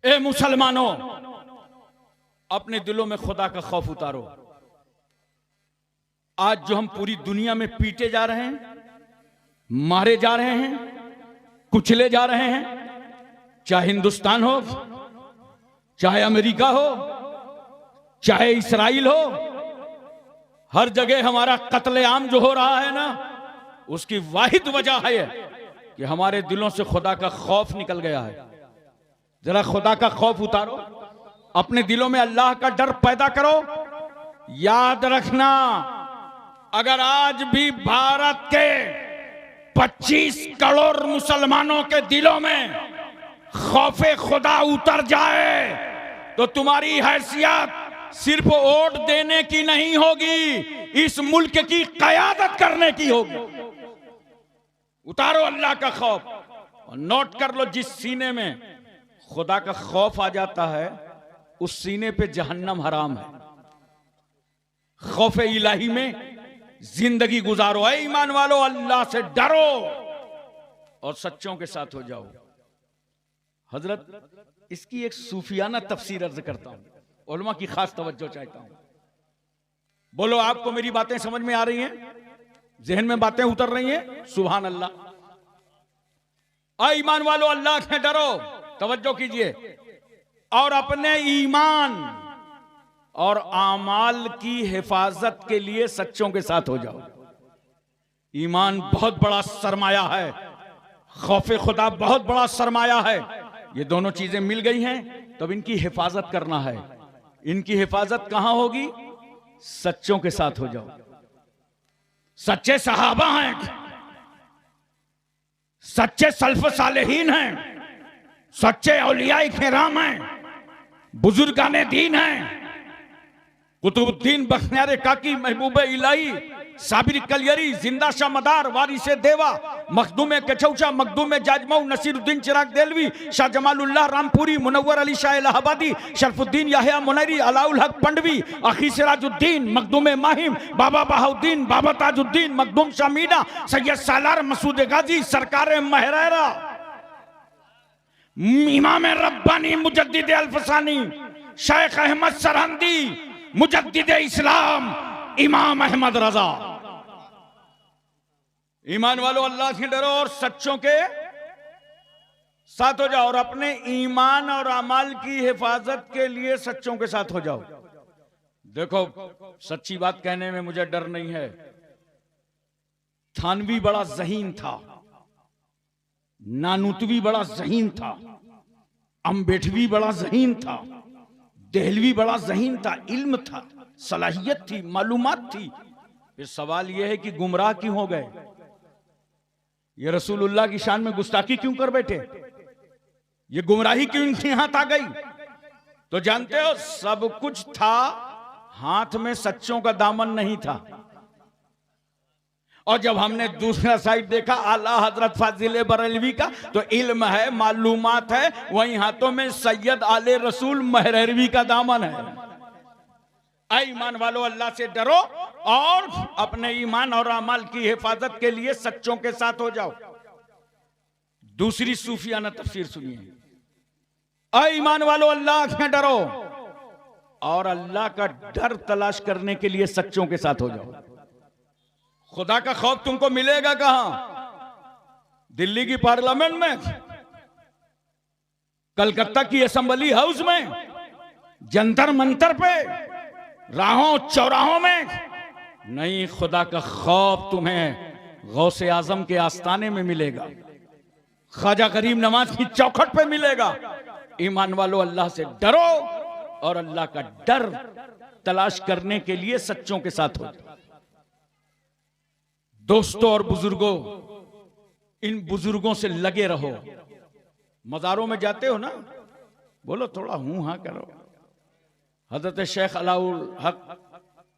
ए मुसलमानों, अपने दिलों में खुदा का खौफ उतारो। आज जो हम पूरी दुनिया में पीटे जा रहे हैं, मारे जा रहे हैं, कुचले जा रहे हैं, चाहे हिंदुस्तान हो, चाहे अमेरिका हो, चाहे इस्राइल हो, हर जगह हमारा कत्लेआम जो हो रहा है ना, उसकी वाहिद वजह है कि हमारे दिलों से खुदा का खौफ निकल गया है। जरा खुदा का खौफ उतारो, अपने दिलों में अल्लाह का डर पैदा करो। याद रखना, अगर आज भी भारत के 25 करोड़ मुसलमानों के दिलों में खौफे खुदा उतर जाए तो तुम्हारी हैसियत सिर्फ वोट देने की नहीं होगी, इस मुल्क की कयादत करने की होगी। उतारो अल्लाह का खौफ और नोट कर लो, जिस सीने में खुदा का खौफ आ जाता है उस सीने पे जहन्नम हराम है। खौफ इलाही में जिंदगी गुजारो। ऐ ईमान वालो, अल्लाह से डरो और सच्चों के साथ हो जाओ। हजरत इसकी एक सूफियाना तफसीर अर्ज करता हूं, उलमा की खास तवज्जो चाहता हूं। बोलो, आपको मेरी बातें समझ में आ रही हैं? जहन में बातें उतर रही हैं? सुभान अल्लाह। ऐ ईमान वालो, अल्लाह से डरो, तवज्जो कीजिए और अपने ईमान और आमाल की हिफाजत के लिए सच्चों के साथ हो जाओ। ईमान बहुत बड़ा सरमाया है, खौफे खुदा बहुत बड़ा सरमाया है। ये दोनों चीजें मिल गई हैं, तब इनकी हिफाजत करना है। इनकी हिफाजत कहां होगी? सच्चों के साथ हो जाओ। सच्चे सहाबा हैं, सच्चे सल्फ सालेहीन हैं, सच्चे औलियाए किराम हैं, बुजुर्गाने दीन हैं। कुतुबुद्दीन बख्तियार काकी, महबूब इलाही, साबिर कलियरी, जिंदा शाह मदार, वारिसे देवा, मखदूम कचौचा, मखदूम जाजमऊ, नसीरुद्दीन चिराग देलवी, शाह जमालुल्लाह रामपुरी, मुनव्वर अली शाह इलाहाबादी, शरफुद्दीन याहिया मुनैरी, अलाउल हक पंडवी, अखी सिराजुद्दीन, मखदूम माहिम, बाबा बहाउद्दीन, बाबा ताजुद्दीन, मखदूम शाह मीना, सैयद सालार मसूद गाजी, सरकार महरेरा, इमाम रब्बानी मुजद्दिद अल्फसानी, शेख अहमद सरहंदी, मुजद्दिद इस्लाम, इमाम अहमद रजा। ईमान वालों, अल्लाह से डरो और सच्चों के साथ हो जाओ और अपने ईमान और अमाल की हिफाजत के लिए सच्चों के साथ हो जाओ। देखो, सच्ची बात कहने में मुझे डर नहीं है। थानवी बड़ा ज़हीन था, नानूतवी बड़ा ज़हीन था, अम्बेडवी बड़ा ज़हीन था, देहलवी बड़ा ज़हीन था। इल्म था, सलाहियत थी, मालूमात थी। फिर सवाल यह है कि गुमराह क्यों हो गए? ये रसूलुल्लाह की शान में गुस्ताखी क्यों कर बैठे? ये गुमराही क्यों इनके हाथ आ गई? तो जानते हो, सब कुछ था, हाथ में सच्चों का दामन नहीं था। और जब हमने दूसरा साइड देखा आला हजरत फाजिल बरेलवी का, तो इल्म है, मालूमात है, वहीं हाथों में सैयद आले रसूल महरवी का दामन है। ऐ ईमान वालों, अल्लाह से डरो और अपने ईमान और अमाल की हिफाजत के लिए सच्चों के साथ हो जाओ। दूसरी सूफियाना तफसीर सुनिए। ऐ ईमान वालों, अल्लाह से डरो और अल्लाह का डर तलाश करने के लिए सच्चों के साथ हो जाओ। खुदा का खौफ तुमको मिलेगा कहां? दिल्ली की पार्लियामेंट में, कलकत्ता की असेंबली हाउस में, जंतर मंतर पे, राहों चौराहों में नहीं। खुदा का खौफ तुम्हें गौसे आजम के आस्ताने में मिलेगा, ख्वाजा गरीब नवाज की चौखट पे मिलेगा। ईमान वालों, अल्लाह से डरो और अल्लाह का डर तलाश करने के लिए सच्चों के साथ हो। दोस्तों और बुजुर्गों, इन बुजुर्गों से लगे रहो। मज़ारों में जाते हो ना, बोलो थोड़ा हूं हाँ करो। हजरत शेख अलाउल हक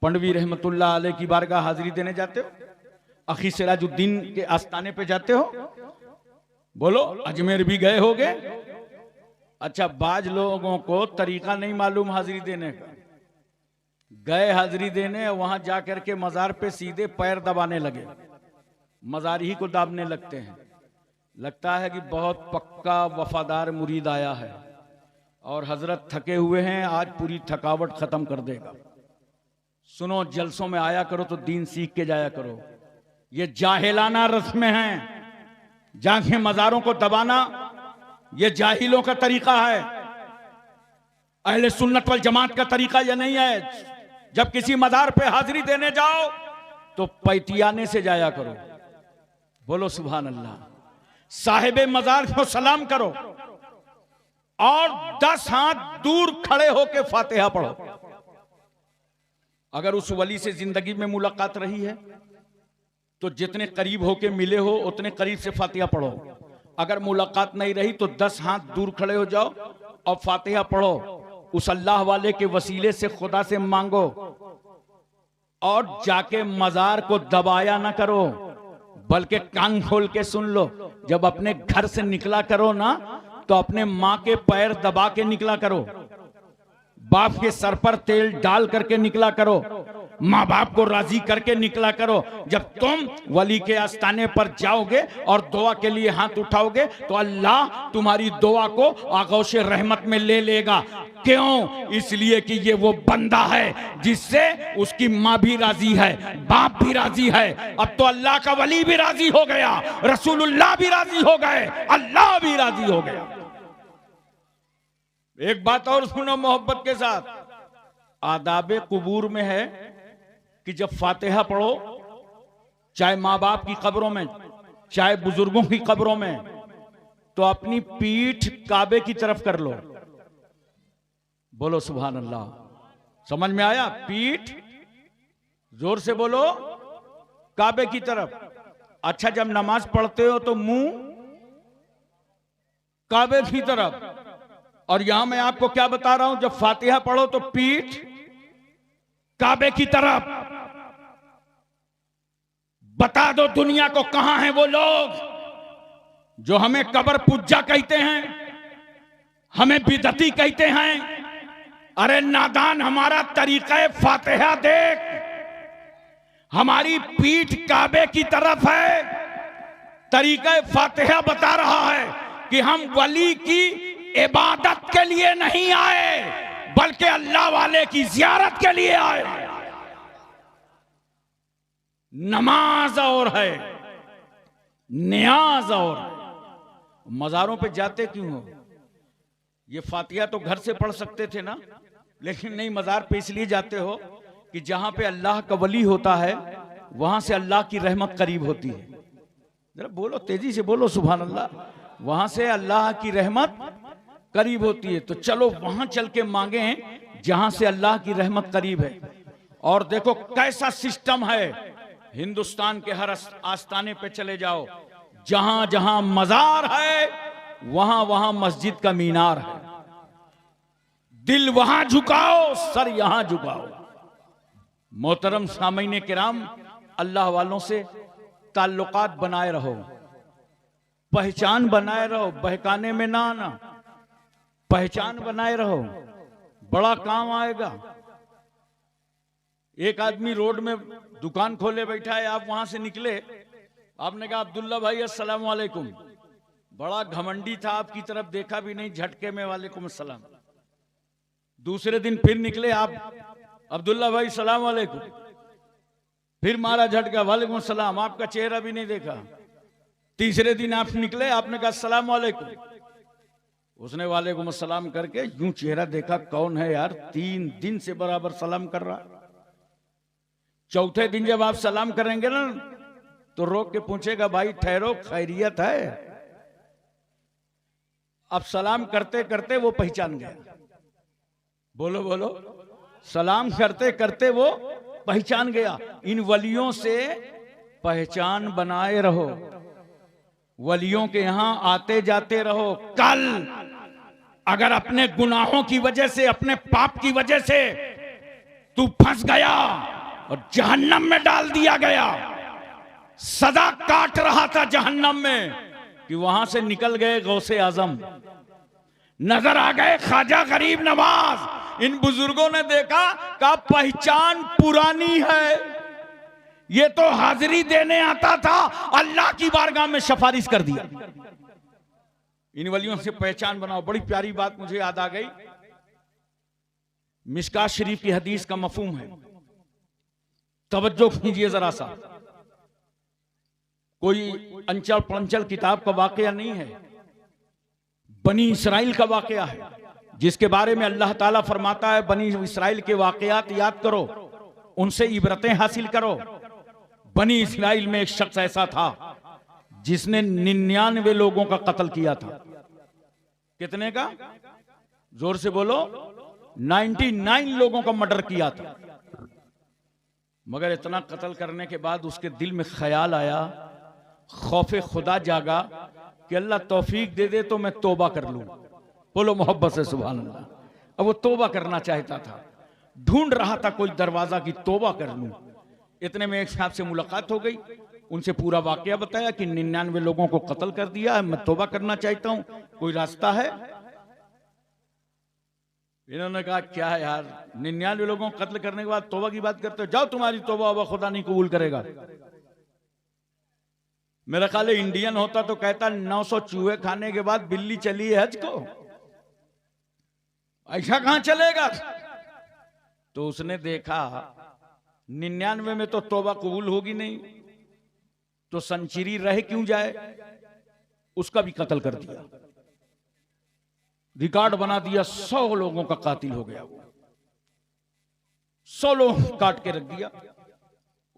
पंडवी रहमतुल्लाह अलैह की बारगाह हाजिरी देने जाते हो? अखी सिराजुद्दीन के आस्ताने पे जाते हो? बोलो अजमेर भी गए होगे? अच्छा, बाज लोगों को तरीका नहीं मालूम हाजिरी देने का। गए हाजिरी देने और वहां जाकर के मजार पे सीधे पैर दबाने लगे, मजार ही को दाबने लगते हैं। लगता है कि बहुत पक्का वफादार मुरीद आया है। और हजरत थके हुए हैं, आज पूरी थकावट खत्म कर देगा। सुनो, जलसों में आया करो तो दीन सीख के जाया करो। ये जाहिलाना रस्में हैं, जाके मजारों को दबाना ये जाहिलों का तरीका है। अहले सुन्नत वल जमात का तरीका यह नहीं है। जब किसी मजार पे हाजिरी देने जाओ तो पैतियाने से जाया करो। बोलो सुभान अल्लाह। साहिबे मजार को सलाम करो और 10 हाथ दूर खड़े होके फातिहा पढ़ो। अगर उस वली से जिंदगी में मुलाकात रही है तो जितने करीब होके मिले हो उतने करीब से फातिहा पढ़ो। अगर मुलाकात नहीं रही तो 10 हाथ दूर खड़े हो जाओ और फातिहा पढ़ो। उस अल्लाह वाले के वसीले से खुदा से मांगो और जाके मजार को दबाया ना करो, बल्कि कान खोल के सुन लो। जब अपने घर से निकला करो ना तो अपने माँ के पैर दबा के निकला करो, बाप के सर पर तेल डाल करके निकला करो, माँ बाप को राजी करके निकला करो। जब तुम वली के आस्थाने पर जाओगे और दुआ के लिए हाथ उठाओगे तो अल्लाह तुम्हारी दुआ को आगोश रहमत में ले लेगा। क्यों? इसलिए कि ये वो बंदा है जिससे उसकी माँ भी राजी है, बाप भी राजी है। अब तो अल्लाह का वली भी राजी हो गया, रसूलुल्लाह भी राजी हो गए, अल्लाह भी राजी हो गया। एक बात और सुनो मोहब्बत के साथ, आदाबे कुबूर में है कि जब फातिहा पढ़ो, चाहे माँ बाप की कब्रों में, चाहे बुजुर्गों की कब्रों में, तो अपनी पीठ काबे की तरफ कर लो। बोलो सुभान अल्लाह। समझ में आया? पीठ जोर से बोलो, काबे की तरफ। अच्छा, जब नमाज पढ़ते हो तो मुंह काबे की तरफ। और यहां मैं आपको क्या बता रहा हूं, जब फातिहा पढ़ो तो पीठ काबे की तरफ। बता दो दुनिया को कहां हैं वो लोग जो हमें कब्र पुज्जा कहते हैं, हमें बिदती कहते हैं। अरे नादान, हमारा तरीका फातिहा देख, हमारी पीठ काबे की तरफ है। तरीका फातिहा बता रहा है कि हम वली की इबादत के लिए नहीं आए, बल्कि अल्लाह वाले की जियारत के लिए आए। नमाज और है, नियाज और है। मजारों पे जाते क्यों हो? ये फातिहा तो घर से पढ़ सकते थे ना, लेकिन नहीं, मजार पे इसलिए जाते हो कि जहां पे अल्लाह का वली होता है वहां से अल्लाह की रहमत करीब होती है। जरा बोलो, तेजी से बोलो सुभान अल्लाह। वहां से अल्लाह की रहमत करीब होती है, तो चलो वहां चल के मांगे जहां से अल्लाह की रहमत करीब है। और देखो कैसा सिस्टम है, हिंदुस्तान के हर आस्थाने पे चले जाओ, जहां जहां मजार है वहां वहां मस्जिद का मीनार है। दिल वहां झुकाओ, सर यहां झुकाओ। मोहतरम सामीन किराम, अल्लाह वालों से ताल्लुकात बनाए रहो, पहचान बनाए रहो, बहकाने में ना आना, पहचान बनाए रहो, बड़ा काम आएगा। एक आदमी रोड में दुकान खोले बैठा है, आप वहां से निकले, आपने कहा अब्दुल्ला भाई अस्सलाम वालेकुम। बड़ा घमंडी था, आपकी तरफ देखा भी नहीं, झटके में वालेकुम अस्सलाम। दूसरे दिन फिर निकले आप, अब्दुल्ला भाई सलाम वालेकुम, फिर मारा झटका, वालेकुम सलाम, आपका चेहरा भी नहीं देखा। तीसरे दिन आप निकले, आपने कहा अस्सलाम वालेकुम, उसने वालेकुम अस्सलाम करके यूं चेहरा देखा, कौन है यार, 3 दिन से बराबर सलाम कर रहा। चौथे दिन जब आप सलाम करेंगे ना तो रोक के पूछेगा, भाई ठहरो, खैरियत है? अब सलाम करते करते वो पहचान गया। बोलो बोलो, सलाम करते करते वो पहचान गया। इन वलियों से पहचान बनाए रहो, वलियों के यहां आते जाते रहो। कल अगर अपने गुनाहों की वजह से, अपने पाप की वजह से तू फंस गया और जहन्नम में डाल दिया गया, सदा काट रहा था जहन्नम में, कि वहां से निकल गए गौसे आजम, नजर आ गए ख्वाजा गरीब नवाज। इन बुजुर्गों ने देखा, कहा पहचान पुरानी है, ये तो हाजिरी देने आता था, अल्लाह की बारगाह में सिफारिश कर दिया। इन वलियों से पहचान बनाओ। बड़ी प्यारी बात मुझे याद आ गई, मिशकात शरीफ की हदीस का मफहूम है, तवज्जो कीजिए जरा सा। कोई अंचल पंचल किताब का वाकया नहीं है, बनी इसराइल का वाकया है, जिसके बारे में अल्लाह ताला फरमाता है बनी इसराइल के वाकयात याद करो, उनसे इबरतें हासिल करो। बनी इसराइल में एक शख्स ऐसा था जिसने 99 लोगों का कत्ल किया था। कितने का? जोर से बोलो। 99 लोगों का मर्डर किया था। मगर इतना कत्ल करने के बाद उसके दिल में ख्याल आया, खौफे खुदा जागा कि अल्लाह तौफीक दे दे तो मैं तौबा कर लूं। बोलो मोहब्बत से सुभान अल्लाह। अब वो तौबा करना चाहता था, ढूंढ रहा था कोई दरवाजा की तौबा कर लूं। इतने में एक साहब से मुलाकात हो गई, उनसे पूरा वाकया बताया कि 99 लोगों को कत्ल कर दिया है, मैं तौबा करना चाहता हूं, कोई रास्ता है? इन्होंने कहा क्या है यार, 99 लोगों को कत्ल करने के बाद तौबा की बात करते हो, जाओ तुम्हारी तौबा वबा खुदा नहीं कबूल करेगा। मेरा ख्याल है इंडियन होता तो कहता 900 चूहे खाने के बाद बिल्ली चली है हज को, ऐसा कहां चलेगा? तो उसने देखा 99 में तो तौबा कबूल होगी नहीं, तो संचिरी रह क्यों जाए, उसका भी कत्ल कर दिया। रिकॉर्ड बना दिया, 100 लोगों का कातिल हो गया वो, 100 लोग काट के रख दिया।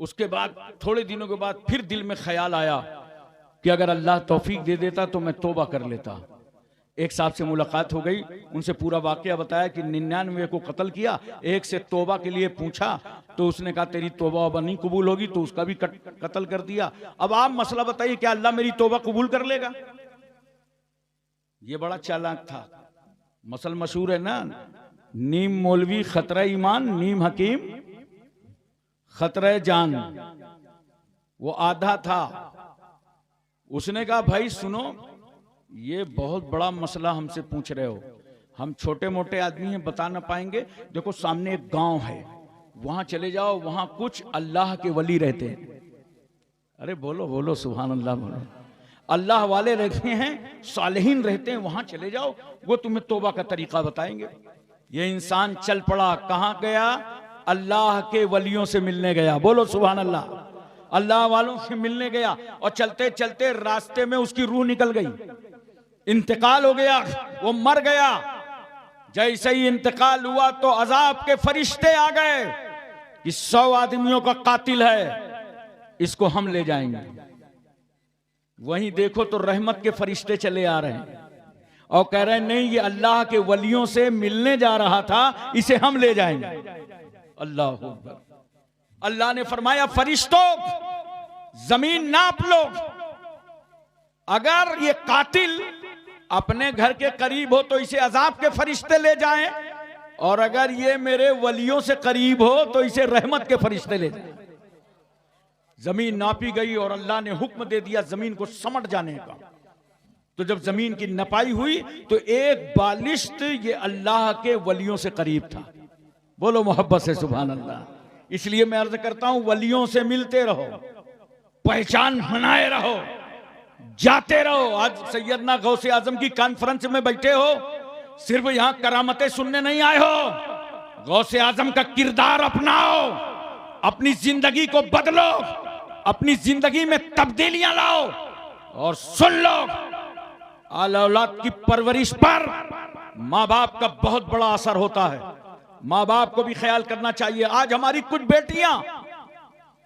उसके बाद थोड़े दिनों के बाद फिर दिल में ख्याल आया कि अगर अल्लाह तौफीक दे देता तो मैं तौबा कर लेता। एक साहब से मुलाकात हो गई, उनसे पूरा वाकया बताया कि 99 को कत्ल किया, एक से तौबा के लिए पूछा तो उसने कहा तेरी तौबा वबा नहीं कबूल होगी, तो उसका भी कत्ल कर दिया। अब आप मसला बताइए, क्या अल्लाह मेरी तौबा कबूल कर लेगा? ये बड़ा चालाक था। मसल मशहूर है ना, नीम मौलवी खतरा ईमान, नीम हकीम खतरा जान। वो आधा था। उसने कहा भाई सुनो, ये बहुत बड़ा मसला हमसे पूछ रहे हो, हम छोटे मोटे आदमी हैं, बता ना पाएंगे। देखो सामने एक गांव है, वहां चले जाओ, वहां कुछ अल्लाह के वली रहते हैं। अरे बोलो बोलो सुभान अल्लाह बोलो। अल्लाह वाले रहते हैं, सालेहीन रहते हैं, वहां चले जाओ, वो तुम्हें तौबा का तरीका बताएंगे। ये इंसान चल पड़ा, कहां गया? अल्लाह के वलियों से मिलने गया। बोलो सुभान अल्लाह। अल्लाह वालों से मिलने गया और चलते चलते रास्ते में उसकी रूह निकल गई, इंतकाल हो गया, वो मर गया। जैसे ही इंतकाल हुआ तो अजाब के फरिश्ते आ गए कि 100 आदमियों का कातिल है, इसको हम ले जाएंगे। वहीं देखो तो रहमत के फरिश्ते चले आ रहे हैं और कह रहे हैं नहीं, ये अल्लाह के वलियों से मिलने जा रहा था, इसे हम ले जाएंगे। अल्लाह अकबर। अल्लाह ने फरमाया फरिश्तों जमीन नाप लो, अगर ये कातिल अपने घर के करीब हो तो इसे अजाब के फरिश्ते ले जाएं, और अगर ये मेरे वलियों से करीब हो तो इसे रहमत के फरिश्ते ले जाएं। जमीन नापी गई और अल्लाह ने हुक्म दे दिया जमीन को समट जाने का। तो जब जमीन की नपाई हुई तो एक बालिश्त ये अल्लाह के वलियों से करीब था। बोलो मोहब्बत से सुभान अल्लाह। इसलिए मैं अर्ज करता हूं, वलियों से मिलते रहो, पहचान बनाए रहो, जाते रहो। आज सैयदना गौसे आजम की कॉन्फ्रेंस में बैठे हो, सिर्फ यहां करामतें सुनने नहीं आए हो, गौसे आजम का किरदार अपनाओ, अपनी जिंदगी को बदलो, अपनी जिंदगी में तब्दीलियां लाओ और सुन लो, आला औलाद की परवरिश पर माँ बाप का बहुत बड़ा असर होता है। माँ बाप को भी ख्याल करना चाहिए। आज हमारी कुछ बेटियां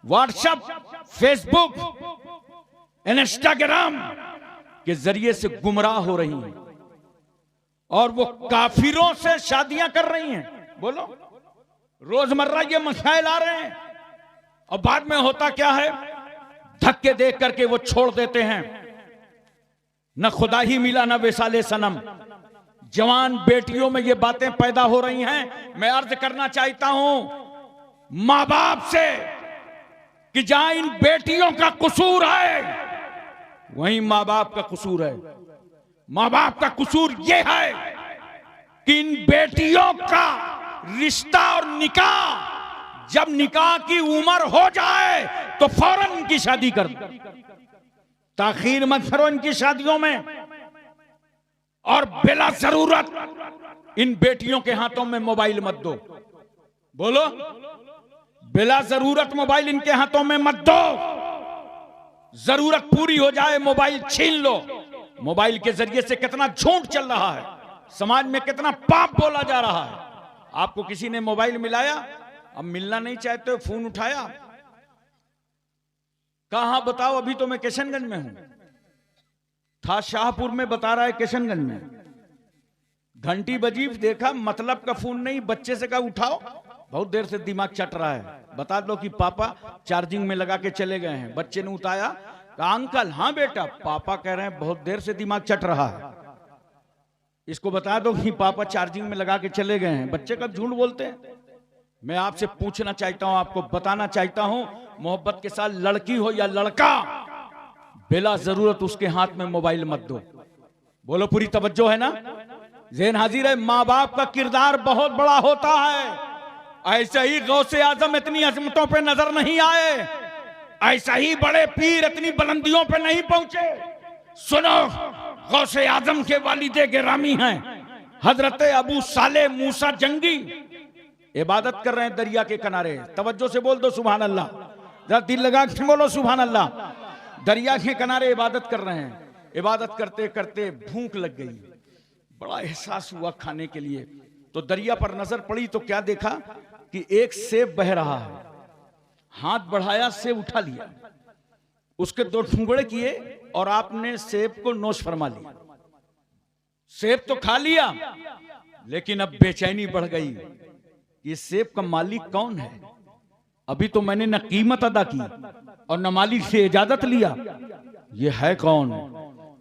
व्हाट्सएप, फेसबुक, इंस्टाग्राम के जरिए से गुमराह हो रही हैं और वो काफिरों से शादियां कर रही हैं। बोलो, रोजमर्रा ये मसाइल आ रहे हैं और बाद में होता क्या है, धक्के देख करके वो छोड़ देते हैं। न खुदा ही मिला न वेसाले सनम। जवान बेटियों में ये बातें पैदा हो रही हैं। मैं अर्ज करना चाहता हूं मां बाप से कि जहां इन बेटियों का कसूर है वहीं मां बाप का कसूर है। मां बाप का कसूर यह है कि इन बेटियों का रिश्ता और निकाह, जब निकाह की उम्र हो जाए तो फौरन इनकी शादी कर दो, ताखीर मत करो इनकी शादियों में। और बिला जरूरत इन बेटियों के हाथों में मोबाइल मत दो। बोलो, बिला जरूरत मोबाइल इनके हाथों में मत दो। जरूरत पूरी हो जाए मोबाइल छीन लो। मोबाइल के जरिए से कितना झूठ चल रहा है, समाज में कितना पाप बोला जा रहा है। आपको किसी ने मोबाइल मिलाया, अब मिलना नहीं चाहते हो, फोन उठाया, कहां बताओ, अभी तो मैं किशनगंज में हूं, था शाहपुर में, बता रहा है किशनगंज में। घंटी बजी, देखा मतलब का फोन नहीं, बच्चे से कहा उठाओ, बहुत देर से दिमाग चट रहा है, बता दो कि पापा चार्जिंग में लगा के चले गए हैं। बच्चे ने उठाया, कहा अंकल हाँ बेटा, पापा कह रहे हैं बहुत देर से दिमाग चट रहा है, इसको बता दो कि पापा चार्जिंग में लगा के चले गए हैं। बच्चे कब झूठ बोलते हैं? मैं आपसे पूछना चाहता हूं, आपको बताना चाहता हूं, मोहब्बत के साथ लड़की हो या लड़का, बिला जरूरत उसके हाथ में मोबाइल मत दो। बोलो, पूरी तवज्जो है ना? ज़हन हाजिर है? माँ बाप का किरदार बहुत बड़ा होता है। ऐसे ही गौसे आजम इतनी अजमतों पे नजर नहीं आए, ऐसा ही बड़े पीर इतनी बुलंदियों पे नहीं पहुंचे। सुनो, गौसे आजम के वालिदे गिरामी हैं हजरत अबू साले मूसा जंगी, इबादत कर रहे हैं दरिया के किनारे। तवज्जो से बोल दो सुभान अल्लाह, जरा दिल लगा के बोलो सुभान अल्लाह। दरिया के किनारे इबादत कर रहे हैं। इबादत करते करते भूख लग गई, बड़ा एहसास हुआ खाने के लिए, तो दरिया पर नजर पड़ी तो क्या देखा कि एक सेब बह रहा है। हाथ बढ़ाया, सेब उठा लिया, उसके दो टुकड़े किए और आपने सेब को नोश फरमा लिया। सेब तो खा लिया, लेकिन अब बेचैनी बढ़ गई, ये सेब का मालिक कौन है? अभी तो मैंने न कीमत अदा की और न मालिक से इजाजत लिया, ये है कौन?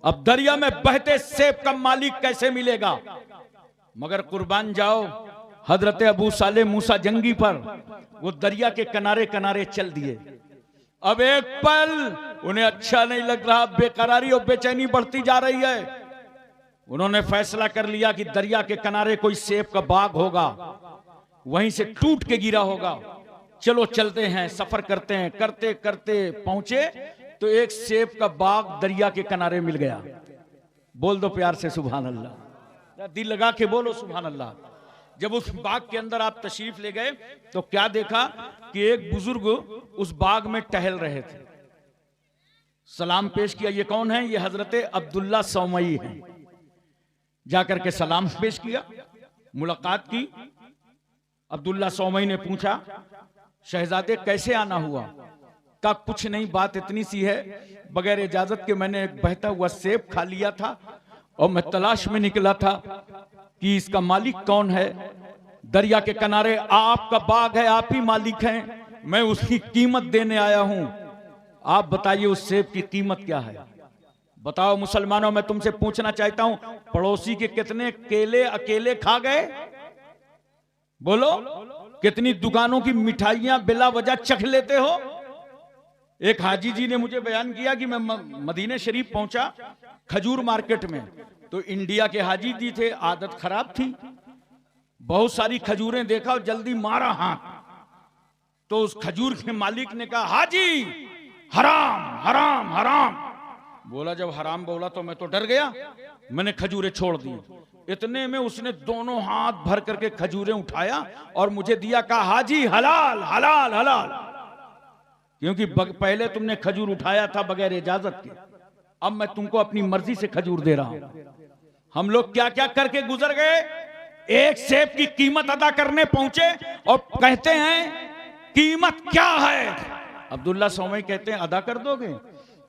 अब दरिया में बहते सेब का मालिक कैसे मिलेगा? मगर कुर्बान जाओ हजरत अबू साले मूसा जंगी पर, वो दरिया के किनारे किनारे चल दिए। अब एक पल उन्हें अच्छा नहीं लग रहा, बेकरारी और बेचैनी बढ़ती जा रही है। उन्होंने फैसला कर लिया कि दरिया के किनारे कोई सेब का बाग होगा, वहीं से टूट के गिरा होगा, चलो चलते हैं, सफर करते हैं। करते करते पहुंचे तो एक सेब का बाग दरिया के किनारे मिल गया। बोल दो प्यार से सुभान अल्लाह, दिल लगा के बोलो सुभान अल्लाह। जब उस बाग के अंदर आप तशरीफ ले गए तो क्या देखा कि एक बुजुर्ग उस बाग में टहल रहे थे। सलाम पेश किया, ये कौन है? ये हजरत अब्दुल्ला सौमई हैं। जाकर के सलाम पेश किया, मुलाकात की। अब्दुल्ला सौमई ने पूछा, शहजादे कैसे आना हुआ? का कुछ नहीं, बात इतनी सी है, बगैर इजाजत के मैंने एक बहता हुआ सेब खा लिया था और मैं तलाश में निकला था कि इसका मालिक कौन है। दरिया के किनारे आपका बाग है, आप ही मालिक हैं, मैं उसकी कीमत देने आया हूं। आप बताइए उस सेब की कीमत क्या है? बताओ मुसलमानों, मैं तुमसे पूछना चाहता हूं, पड़ोसी के कितने केले अकेले खा गए? बोलो, कितनी दुकानों की मिठाइयां बिला वजह चख लेते हो? एक हाजी जी ने मुझे बयान किया कि मैं मदीने शरीफ पहुंचा, खजूर मार्केट में, तो इंडिया के हाजी जी थे, आदत खराब थी, बहुत सारी खजूरें देखा और जल्दी मारा हाथ। तो उस खजूर के मालिक ने कहा, हाजी हराम हराम हराम। बोला, जब हराम बोला तो मैं तो डर गया, मैंने खजूरें छोड़ दी। इतने में उसने दोनों हाथ भर करके खजूरें उठाया और मुझे दिया, कहा हाजी हलाल हलाल हलाल, क्योंकि पहले तुमने खजूर उठाया था बगैर इजाजत के, अब मैं तुमको अपनी मर्जी से खजूर दे रहा हूं। हम लोग क्या क्या करके गुजर गए, एक सेब की कीमत अदा करने पहुंचे और कहते हैं कीमत क्या है? अब्दुल्ला सौमई कहते हैं, अदा कर दोगे?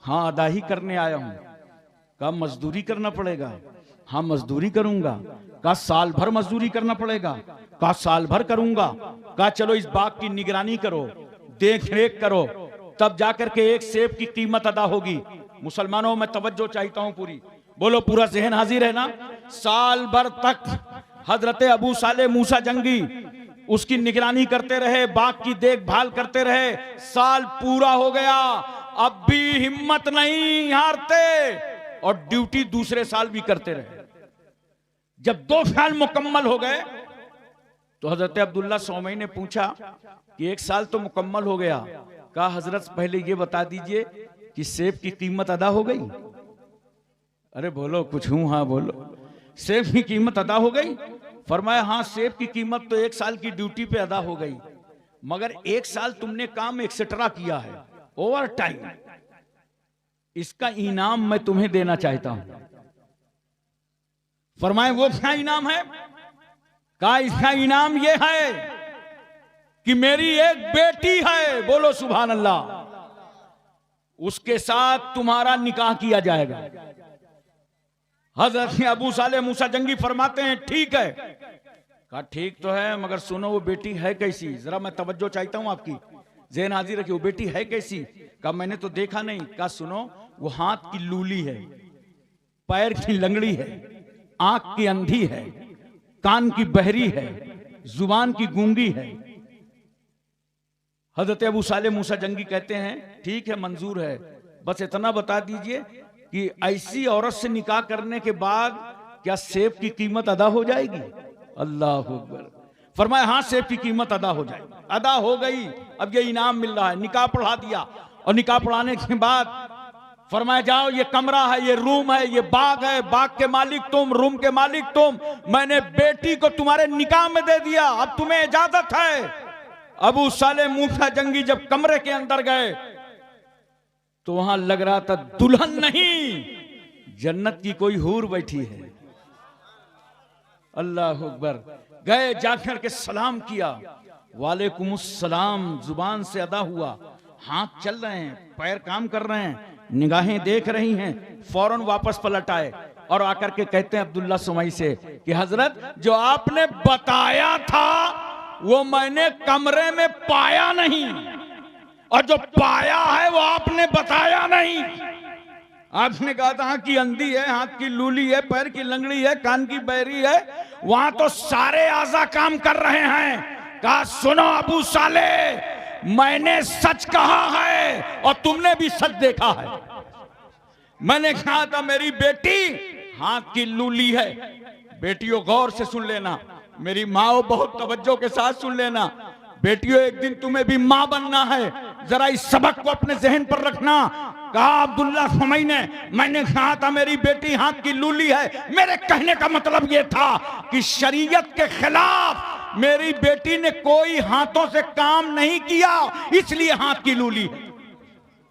हाँ, अदा ही करने आया हूं। कहा मजदूरी करना पड़ेगा? हाँ, मजदूरी करूंगा। कहा साल भर मजदूरी करना पड़ेगा? कहा साल भर करूंगा। कहा चलो इस बाग की निगरानी करो, देख रेख करो, तब जाकर के एक सेब की कीमत अदा होगी। मुसलमानों, मैं तवज्जो चाहता हूं पूरी, बोलो पूरा ज़हन हाजिर है ना? साल भर तक हजरत अबू साले मूसा जंगी उसकी निगरानी करते रहे, बाग की देखभाल करते रहे। साल पूरा हो गया, अब भी हिम्मत नहीं हारते और ड्यूटी दूसरे साल भी करते रहे। जब 2 साल मुकम्मल हो गए तो हजरत अब्दुल्ला सौमई ने पूछा कि 1 साल तो मुकम्मल हो गया, कहा हजरत पहले ये बता दीजिए कि सेब की कीमत अदा हो गई? अरे बोलो कुछ हूं, हाँ बोलो। सेब की कीमत अदा हो गई? फरमाया हाँ, सेब की कीमत तो 1 साल की ड्यूटी पे अदा हो गई, मगर 1 साल तुमने काम एक्सेट्रा किया है, ओवर टाइम, इसका इनाम मैं तुम्हें देना चाहता हूं। फरमाए वो क्या इनाम है? कहा इसका इनाम ये है कि मेरी एक बेटी है, बोलो सुभान अल्लाह, उसके साथ तुम्हारा निकाह किया जाएगा। हजरत अबू साले मूसा जंगी फरमाते हैं ठीक है। कहा ठीक तो है, मगर सुनो वो बेटी है कैसी, जरा मैं तवज्जो चाहता हूं आपकी, ज़हन हाजिर रखिए, वो बेटी है कैसी? कहा मैंने तो देखा नहीं। कहा सुनो, वो हाथ की लूली है, पैर की लंगड़ी है, आंख की अंधी है, कान की बहरी है, जुबान की गूंगी है। हजरत अबू साले मूसा जंगी कहते हैं ठीक है, मंजूर है, बस इतना बता दीजिए कि ऐसी औरत से निकाह करने के बाद क्या सेब की कीमत अदा हो जाएगी? अल्लाह अकबर। फरमाया हाँ, सेब की कीमत अदा हो जाएगी। अदा हो गई, अब ये इनाम मिल रहा है। निकाह पढ़ा दिया, और निकाह पढ़ाने के बाद फरमाया जाओ, ये कमरा है, ये रूम है, ये बाग है, बाग के मालिक तुम, रूम के मालिक तुम, मैंने बेटी को तुम्हारे निकाह में दे दिया, अब तुम्हें इजाजत है। अबू साले मूसा जंगी जब कमरे के अंदर गए तो वहां लग रहा था दुल्हन नहीं, जन्नत की कोई हूर बैठी है। अल्लाह अकबर। गए, जाकर के सलाम किया, वालेकुमुस्सलाम जुबान से अदा हुआ, हाथ चल रहे हैं, पैर काम कर रहे हैं, निगाहें देख रही हैं। फौरन वापस पलट आए और आकर के कहते हैं अब्दुल्ला सुमई से कि हजरत जो आपने बताया था वो मैंने कमरे में पाया नहीं, और जो पाया है वो आपने बताया नहीं। आपने कहा था हाथ की अंधी है, हाथ की लूली है, पैर की लंगड़ी है, कान की बहरी है, वहां तो सारे आज़ा काम कर रहे हैं। कहा सुनो अबू साले, मैंने सच कहा है और तुमने भी सच देखा है। मैंने कहा था मेरी बेटी हाथ की लूली है। बेटियों गौर से सुन लेना, मेरी माँ बहुत तवज्जो के साथ सुन लेना, बेटियों एक दिन तुम्हें भी माँ बनना है, जरा इस सबक को अपने जहन पर रखना। कहा अब्दुल्ला सुमई ने, मैंने कहा था मेरी बेटी हाथ की लूली है, मेरे कहने का मतलब यह था कि शरीयत के खिलाफ मेरी बेटी ने कोई हाथों से काम नहीं किया, इसलिए हाथ की लूली है।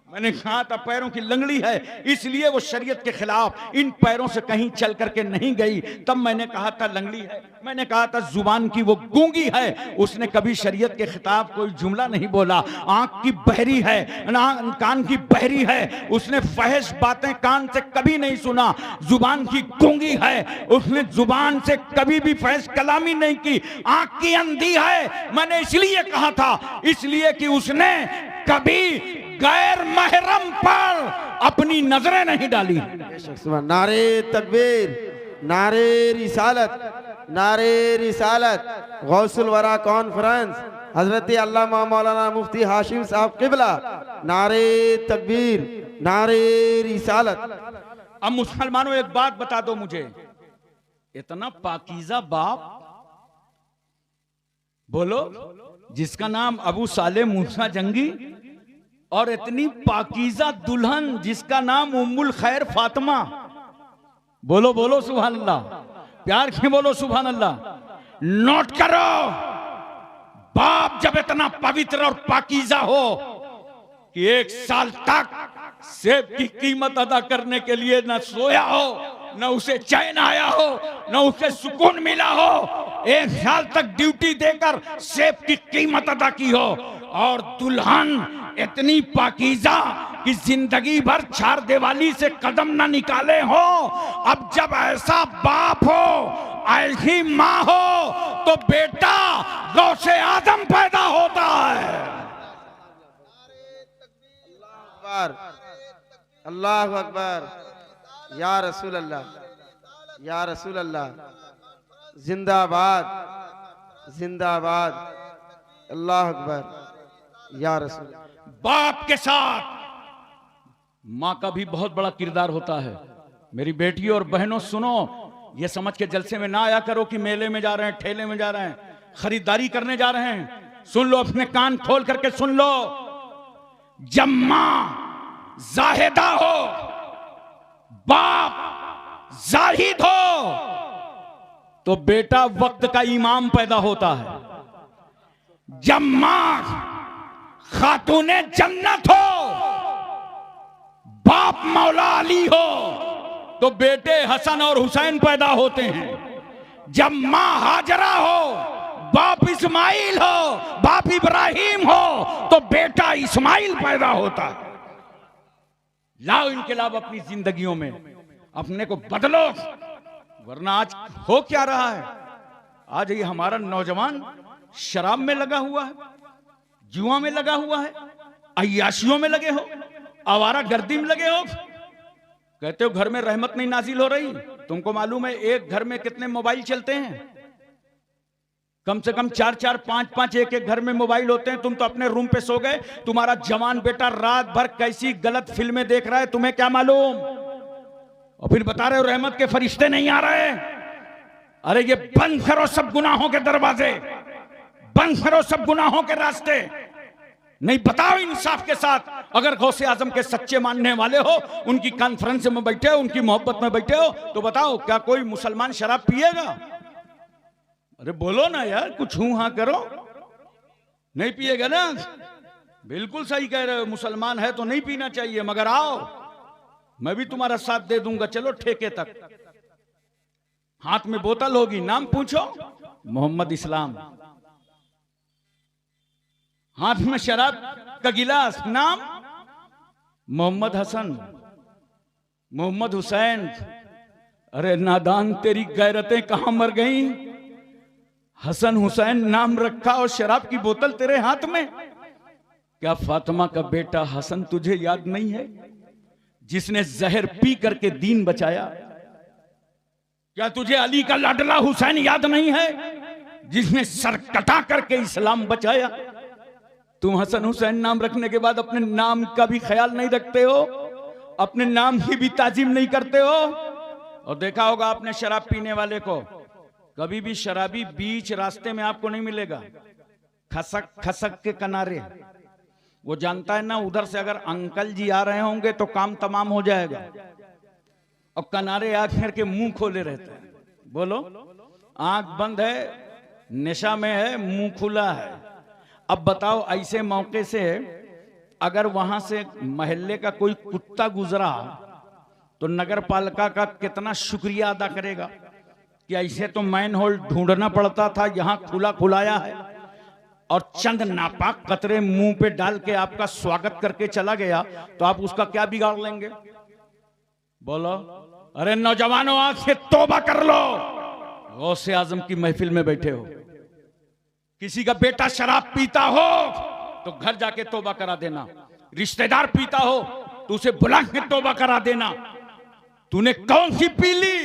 मैंने कहा था पैरों की लंगड़ी है, इसलिए वो शरीयत के खिलाफ इन पैरों से कहीं चल करके नहीं गई, तब मैंने कहा था लंगड़ी है। मैंने कहा था जुबान की वो गूंगी है, उसने कभी शरीयत के खिलाफ कोई जुमला नहीं बोला। आंख की बहरी है, कान की बहरी है, उसने फहश बातें कान से कभी नहीं सुना। जुबान की गूंगी है, उसने जुबान से कभी भी फहश कलामी नहीं की। आंख की अंधी है, मैंने इसलिए कहा था, इसलिए कि उसने कभी गैर महरम पर अपनी नजरें नहीं डाली। नारे तकबीर, नारे रिसालत, नारे रिसालत। गौसुल वरा कॉन्फ्रेंस हजरत अल्लामा मौलाना मुफ्ती हाशिम साहब किबला, नारे तकबीर, नारे रिसालत। अब मुसलमानों एक बात बता दो मुझे, इतना पाकीज़ा बाप बोलो जिसका नाम अबू साले मूसा जंगी, और इतनी पाकीज़ा दुल्हन जिसका नाम उम्मुल खैर फातिमा, बोलो बोलो सुभान अल्लाह, प्यार से बोलो सुभान अल्लाह। नोट करो, बाप जब इतना पवित्र और पाकीज़ा हो कि 1 साल तक सेब की कीमत अदा करने के लिए न सोया हो, न उसे चैन आया हो, न उसे सुकून मिला हो, 1 साल तक ड्यूटी देकर सेब की कीमत अदा की हो, और दुल्हन इतनी पाकीज़ा कि जिंदगी भर चार दीवाली से कदम ना निकाले हो। अब जब ऐसा बाप हो, ऐसी माँ हो, तो बेटा गौसे आदम पैदा होता है। अल्लाह अकबर, या रसूल अल्लाह, या रसूल अल्लाह, जिंदाबाद जिंदाबाद, अल्लाह अकबर, या रसूल। बाप के साथ माँ का भी बहुत बड़ा किरदार होता है। मेरी बेटियों और बहनों सुनो, ये समझ के जलसे में ना आया करो कि मेले में जा रहे हैं, ठेले में जा रहे हैं, खरीदारी करने जा रहे हैं। सुन लो, अपने कान खोल करके सुन लो। जब माँ जाहिदा हो, बाप जाहिद हो, तो बेटा वक्त का इमाम पैदा होता है। जब मां खातूने जन्नत हो, बाप मौला अली हो, तो बेटे हसन और हुसैन पैदा होते हैं। जब मां हाजरा हो, बाप इस्माइल हो, बाप इब्राहिम हो, तो बेटा इस्माइल पैदा होता है। लाओ इनकलाब अपनी जिंदगियों में, अपने को बदलो, वरना आज हो क्या रहा है। आज ये हमारा नौजवान शराब में लगा हुआ है, जुआ में लगा हुआ है, अय्याशियों में लगे हो, आवारा गर्दी में लगे हो। कहते हो घर में रहमत नहीं नाजिल हो रही। तुमको मालूम है एक घर में कितने मोबाइल चलते हैं? कम से कम 4-4, 5-5 एक घर में मोबाइल होते हैं। तुम तो अपने रूम पे सो गए, तुम्हारा जवान बेटा रात भर कैसी गलत फिल्में देख रहा है, तुम्हें क्या मालूम। और फिर बता रहे हो रहमत के फरिश्ते नहीं आ रहे। अरे ये बंद करो सब गुनाहों के दरवाजे, बंद करो सब गुनाहों के रास्ते। नहीं बताओ इंसाफ के साथ, अगर गौसे आजम के सच्चे मानने वाले हो, उनकी कॉन्फ्रेंस में बैठे हो, उनकी मोहब्बत में बैठे हो, तो बताओ क्या कोई मुसलमान शराब पिएगा? अरे बोलो ना यार, कुछ हूं हां करो। नहीं पिएगा ना? बिल्कुल सही कह रहे हो, मुसलमान है तो नहीं पीना चाहिए। मगर आओ, मैं भी तुम्हारा साथ दे दूंगा। चलो ठेके तक, हाथ में बोतल होगी, नाम पूछो मोहम्मद इस्लाम, हाथ में शराब का गिलास, नाम मोहम्मद हसन, मोहम्मद हुसैन। अरे नादान, तेरी गैरतें कहां मर गई? हसन हुसैन नाम रखा और शराब की बोतल तेरे हाथ में। क्या फातिमा का बेटा हसन तुझे याद नहीं है, जिसने जहर पी करके दीन बचाया? क्या तुझे अली का लाडला हुसैन याद नहीं है, जिसने सर कटा करके इस्लाम बचाया? तुम हसन हुसैन नाम रखने के बाद अपने नाम का भी ख्याल नहीं रखते हो, अपने नाम की भी ताजीम नहीं करते हो। और देखा होगा आपने शराब पीने वाले को, कभी भी शराबी बीच रास्ते में आपको नहीं मिलेगा। खसक खसक के किनारे, वो जानता है ना उधर से अगर अंकल जी आ रहे होंगे तो काम तमाम हो जाएगा। और किनारे आकर के मुंह खोले रहते हैं। बोलो, आंख बंद है, नशा में है, मुंह खुला है। अब बताओ, ऐसे मौके से अगर वहां से मोहल्ले का कोई कुत्ता गुजरा तो नगर पालिका का कितना शुक्रिया अदा करेगा कि ऐसे तो मैन होल ढूंढना पड़ता था, यहां खुला खुलाया है और चंद नापाक कतरे मुंह पे डाल के आपका स्वागत करके चला गया, तो आप उसका क्या बिगाड़ लेंगे? बोलो। अरे नौजवानों, आज से तौबा कर लो। गौसे आजम की महफिल में बैठे हो, किसी का बेटा शराब पीता हो तो घर जाके तौबा करा देना। रिश्तेदार पीता हो तो उसे बुला के तौबा करा देना। तूने कौन सी पी ली?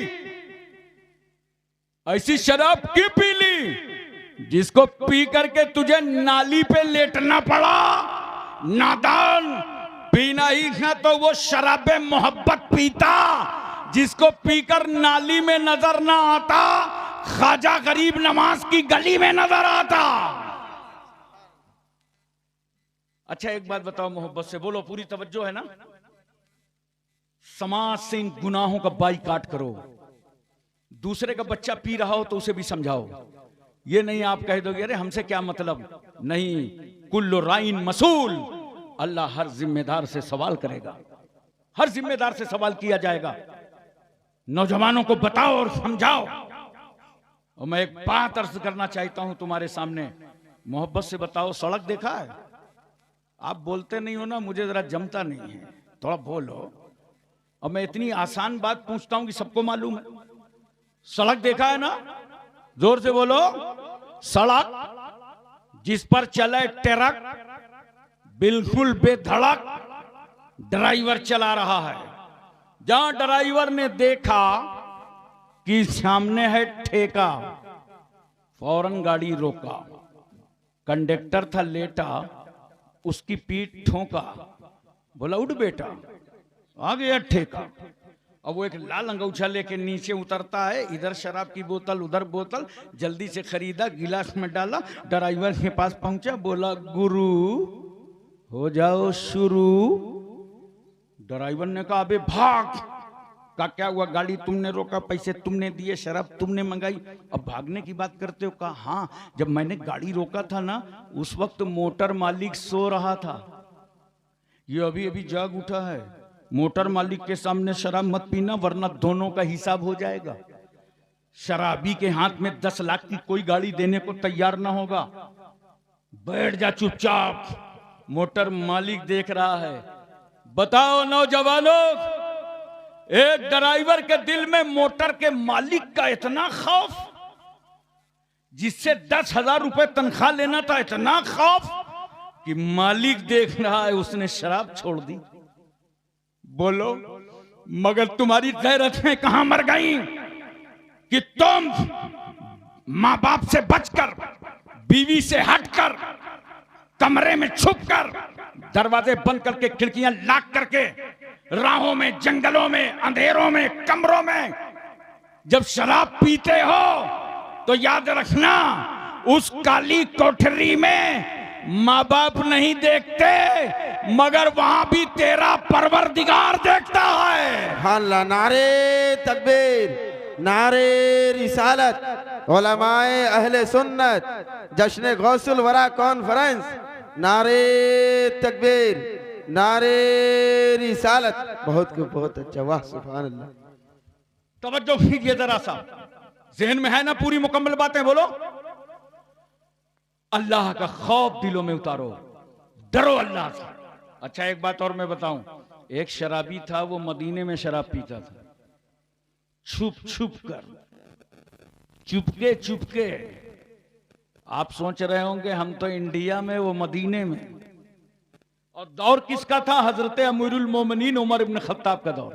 ऐसी शराब क्यों पी ली जिसको पी करके तुझे नाली पे लेटना पड़ा? नादान, पीना ही ना तो वो शराबे मोहब्बत पीता जिसको पीकर नाली में नजर ना आता, ख्वाजा गरीब नवाज की गली में नजर आता। अच्छा एक बात बताओ, मोहब्बत से बोलो, पूरी तवज्जो है ना? समाज से इन गुनाहों का बाइकाट करो। दूसरे का बच्चा पी रहा हो तो उसे भी समझाओ। ये नहीं आप कह दोगे अरे हमसे क्या मतलब। नहीं, कुल्लु राइन मसूल, अल्लाह हर जिम्मेदार से सवाल करेगा, हर जिम्मेदार से सवाल किया जाएगा। नौजवानों को बताओ और समझाओ। और मैं एक बात अर्ज करना चाहता हूं तुम्हारे सामने, मोहब्बत से बताओ, सड़क देखा है? आप बोलते नहीं हो ना, मुझे जरा जमता नहीं है, थोड़ा बोलो। और मैं इतनी आसान बात पूछता हूं कि सबको मालूम है। सड़क देखा है ना? जोर से बोलो। सड़क जिस पर चले ट्रक बिल्कुल बेधड़क ड्राइवर चला रहा है। जहां ड्राइवर ने देखा कि सामने है ठेका, फौरन गाड़ी रोका। कंडक्टर था लेटा, उसकी पीठ ठोका, बोला उठ बेटा, आ गया ठेका। अब वो एक लाल अंगूछा लेके नीचे उतरता है, इधर शराब की बोतल उधर बोतल, जल्दी से खरीदा, गिलास में डाला, ड्राइवर के पास पहुंचा, बोला गुरु हो जाओ शुरू। ड्राइवर ने कहा अबे भाग, का क्या हुआ, गाड़ी तुमने रोका, पैसे तुमने दिए, शराब तुमने मंगाई, अब भागने की बात करते हो। कहा हाँ, जब मैंने गाड़ी रोका था ना, उस वक्त मोटर मालिक सो रहा था, ये अभी अभी जाग उठा है। मोटर मालिक के सामने शराब मत पीना, वरना दोनों का हिसाब हो जाएगा। शराबी के हाथ में 10 लाख की कोई गाड़ी देने को तैयार ना होगा। बैठ जा चुपचाप। मोटर मालिक देख रहा है। बताओ नौजवानों, एक ड्राइवर के दिल में मोटर के मालिक का इतना खौफ, जिससे 10,000 रुपए तनख्वाह लेना था, इतना खौफ कि मालिक देख रहा है, उसने शराब छोड़ दी। बोलो, मगर तुम्हारी गैरतें कहां मर गई कि तुम मां बाप से बचकर, बीवी से हटकर, कमरे में छुपकर, दरवाजे बंद करके, खिड़कियां लॉक करके, राहों में, जंगलों में, अंधेरों में, कमरों में जब शराब पीते हो तो याद रखना, उस काली कोठरी में माँ बाप नहीं देखते, मगर वहां भी तेरा परवरदिगार देखता है। अल्लाह, नारे तकबीर, नारे रिसालत, उलमाए अहले सुन्नत, जश्न गौसुल वरा कॉन्फ्रेंस, नारे तकबीर, नारे रिसालत। बहुत अच्छा, वाह सुभान अल्लाह। तवज्जो कीजिए जरा सा, जहन में है ना पूरी मुकम्मल बातें? बोलो, अल्लाह का खौफ दिलों में उतारो, डरो अल्लाह से। अच्छा, एक बात और मैं बताऊं, एक शराबी था, वो मदीने में शराब पीता था, छुप छुप कर, चुपके चुपके। आप सोच रहे होंगे हम तो इंडिया में, वो मदीने में। और दौर किसका था? हजरत अमीरुल मोमिनीन उमर इब्न खत्ताब का दौर।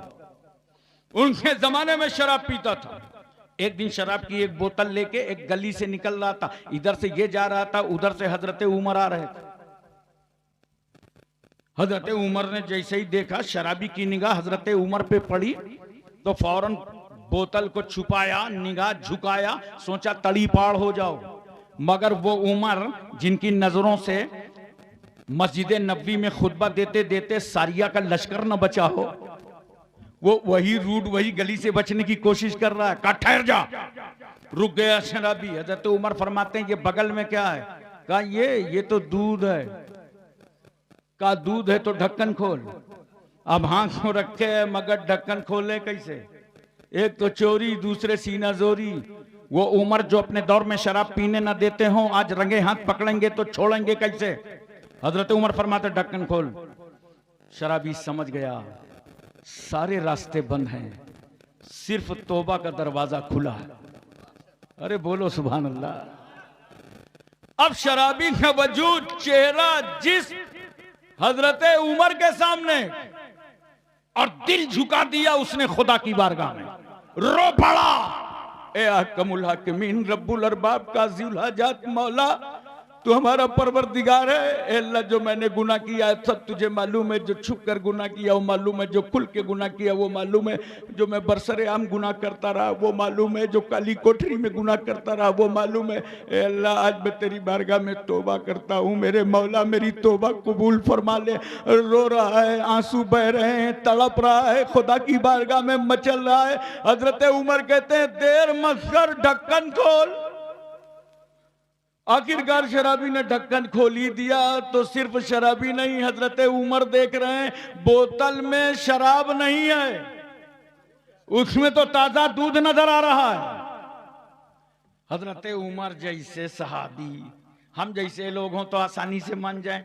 उनके जमाने में शराब पीता था। एक दिन शराब की एक बोतल लेके एक गली से निकल रहा था, इधर से ये जा रहा था, उधर से हजरत उमर आ रहे थे। हजरत उमर ने जैसे ही देखा, शराबी की निगाह हजरत उमर पे पड़ी, तो फौरन बोतल को छुपाया, निगाह झुकाया, सोचा तड़ी पाड़ हो जाओ। मगर वो उमर, जिनकी नजरों से मस्जिद नबवी में खुतबा देते देते सारिया का लश्कर न बचा हो, वो वही रूट, वही गली से बचने की कोशिश कर रहा है। कहा ठहर जा। रुक गया शराबी। हजरत उमर फरमाते हैं, ये बगल में क्या है? कहा ये तो दूध है। कहा दूध है तो ढक्कन खोल। अब हाथ को रखे है, मगर ढक्कन खोले कैसे? एक तो चोरी, दूसरे सीना जोरी। वो उमर जो अपने दौर में शराब पीने ना देते हो, आज रंगे हाथ पकड़ेंगे तो छोड़ेंगे कैसे? हजरत उमर फरमाते ढक्कन खोल। शराबी समझ गया, सारे रास्ते बंद हैं, सिर्फ तौबा का दरवाजा खुला है। अरे बोलो सुभान अल्लाह। अब शराबी का वजूद, चेहरा, जिस हजरत उमर के सामने, और दिल झुका दिया उसने खुदा की बारगाह में, रो पड़ा। ए अहकमुल हाकिमीन, रब्बुल अरबाब का ज़िल-हजात मौला, तू हमारा परवरदिगार है। ए अल्लाह, जो मैंने गुनाह किया है सब तुझे मालूम है, जो छुप कर गुनाह किया वो मालूम है, जो खुल के गुनाह किया वो मालूम है, जो मैं बरसरे आम गुनाह करता रहा वो मालूम है, जो काली कोठरी में गुनाह करता रहा वो मालूम है। ए अल्लाह, आज मैं तेरी बारगाह में तौबा करता हूँ, मेरे मौला मेरी तौबा कबूल फरमा ले। रो रहा है, आंसू बह रहे हैं, तड़प रहा है, खुदा की बारगाह में मचल रहा है। हजरत उमर कहते हैं, देर मत कर, ढक्कन खोल। आखिरकार शराबी ने ढक्कन खोल ही दिया। तो सिर्फ शराबी नहीं, हजरत उमर देख रहे हैं, बोतल में शराब नहीं है, उसमें तो ताजा दूध नजर आ रहा है। हजरत उमर जैसे सहाबी, हम जैसे लोग हों तो आसानी से मान जाएं।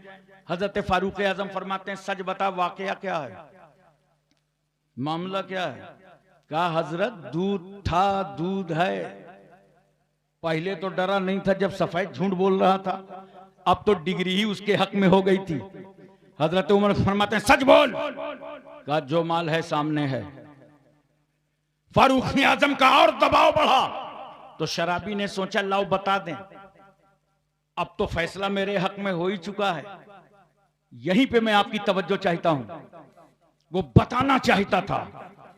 हजरत फारूक आजम फरमाते हैं, सच बता, वाकया क्या है, मामला क्या है? कहा हजरत, दूध था, दूध है। पहले तो डरा नहीं था जब सफेद झूठ बोल रहा था, अब तो डिग्री ही उसके हक में हो गई थी। हजरत उमर फरमाते हैं, सच बोल। कहा जो माल है सामने है। फारूक आजम का और दबाव बढ़ा, तो शराबी ने सोचा लाओ बता दें, अब तो फैसला मेरे हक में हो ही चुका है। यहीं पे मैं आपकी तवज्जो चाहता हूं। वो बताना चाहता था,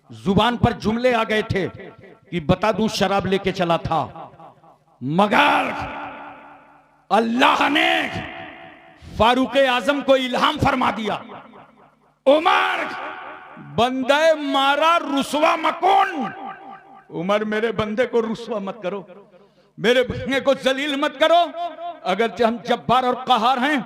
जुबान पर जुमले आ गए थे कि बता दूं शराब लेके चला था, मगर अल्लाह ने फारूक आजम को इल्हाम फरमा दिया, उमर बंदे मारा रुसवा मकून। उमर मेरे बंदे को रुसवा मत करो, मेरे बंदे को जलील मत करो। अगर हम जब्बार और कहार हैं,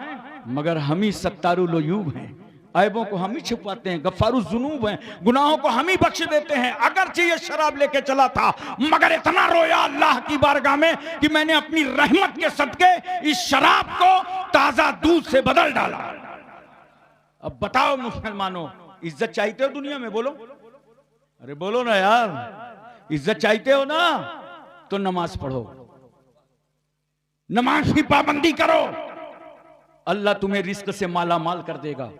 मगर हम ही सत्तारुल उयूब हैं। ऐबों को हम ही छुपाते हैं, गफ्फारुल जुनूब हैं, गुनाहों को हम ही बख्श देते हैं। अगरचे ये शराब लेके चला था, मगर इतना रोया अल्लाह की बारगाह में कि मैंने अपनी रहमत के सदके इस शराब को ताजा दूध से बदल डाला। अब बताओ मुसलमानों, इज्जत चाहते हो दुनिया में? बोलो, अरे बोलो ना यार, इज्जत चाहते हो ना तो नमाज पढ़ो, नमाज की पाबंदी करो, अल्लाह तुम्हें रिस्क से माला माल कर देगा।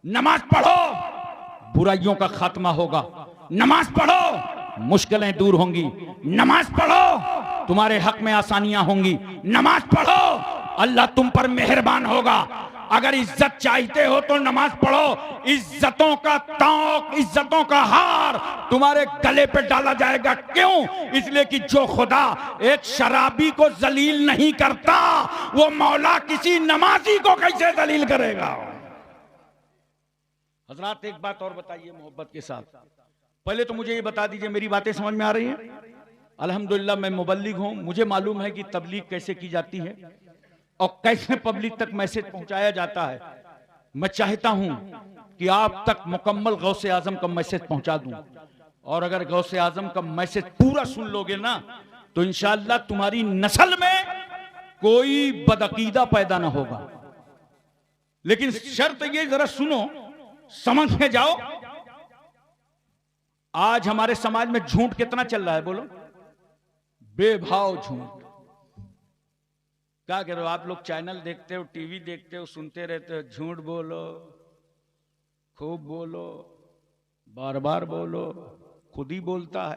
नमाज पढ़ो, बुराइयों का खात्मा होगा। नमाज पढ़ो, मुश्किलें दूर होंगी। नमाज पढ़ो, तुम्हारे हक में आसानियां होंगी। नमाज पढ़ो, अल्लाह तुम पर मेहरबान होगा। अगर इज्जत चाहते हो तो नमाज पढ़ो। इज्जतों का तौक, इज्जतों का हार तुम्हारे गले पे डाला जाएगा। क्यों? इसलिए कि जो खुदा एक शराबी को जलील नहीं करता, वो मौला किसी नमाजी को कैसे जलील करेगा? हजरात एक बात और बताइए मोहब्बत के साथ। पहले तो मुझे ये बता दीजिए, मेरी बातें समझ में आ रही हैं? अल्हम्दुलिल्लाह मैं मुबल्लिग हूं, मुझे मालूम है कि तबलीग कैसे की जाती है और कैसे पब्लिक तक मैसेज पहुंचाया जाता है। मैं चाहता हूं कि आप तक मुकम्मल गौसे आजम का मैसेज पहुंचा दूं, और अगर गौसे आजम का मैसेज पूरा सुन लोगे ना तो इंशाअल्लाह तुम्हारी नस्ल में कोई बदअकीदा पैदा ना होगा। लेकिन शर्त ये, जरा सुनो, समझ में जाओ। आज हमारे समाज में झूठ कितना चल रहा है? बोलो, बेभाव झूठ। क्या कह रहे हो आप लोग? चैनल देखते हो, टीवी देखते हो, सुनते रहते हो, झूठ बोलो, खूब बोलो, बार बार बोलो, खुद ही बोलता है।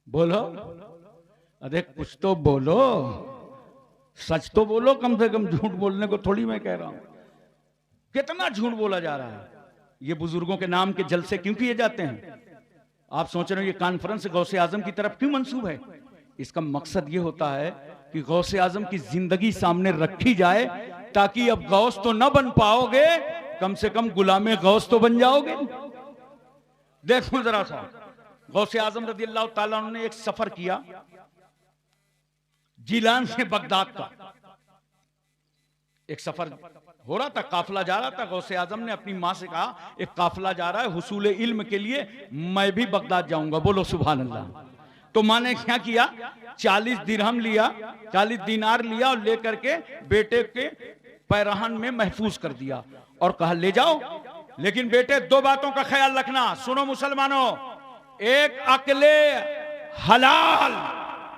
बोलो, अरे कुछ तो बोलो, सच तो बोलो कम से कम। झूठ बोलने को थोड़ी मैं कह रहा हूं। कितना झूठ बोला जा रहा है। ये बुजुर्गों के नाम के जलसे क्यों किए जाते हैं? आप सोच रहे हो ये कॉन्फ्रेंस गौसे आजम की तरफ क्यों मंसूब है? इसका मकसद ये होता है कि गौसे आजम की जिंदगी सामने रखी जाए, ताकि अब गौस तो न बन पाओगे, कम से कम गुलामे गौस तो बन जाओगे। देखो जरा सा, गौसे आजम रज़ियल्लाहु ताला अन्हु ने एक सफर किया जिलान से बगदाद का। एक सफर हो रहा था, काफिला जा रहा था। गौसे आजम ने अपनी मां से कहा, एक काफिला जा रहा है हुसूल इल्म के लिए, मैं भी बगदाद जाऊंगा। बोलो सुभान अल्लाह। तो मां ने क्या किया? 40 दिरहम लिया, 40 दीनार लिया और लेकर के बेटे के पैरहन में महफूज कर दिया और कहा ले जाओ, लेकिन बेटे दो बातों का ख्याल रखना। सुनो मुसलमानों, एक अक्ले हलाल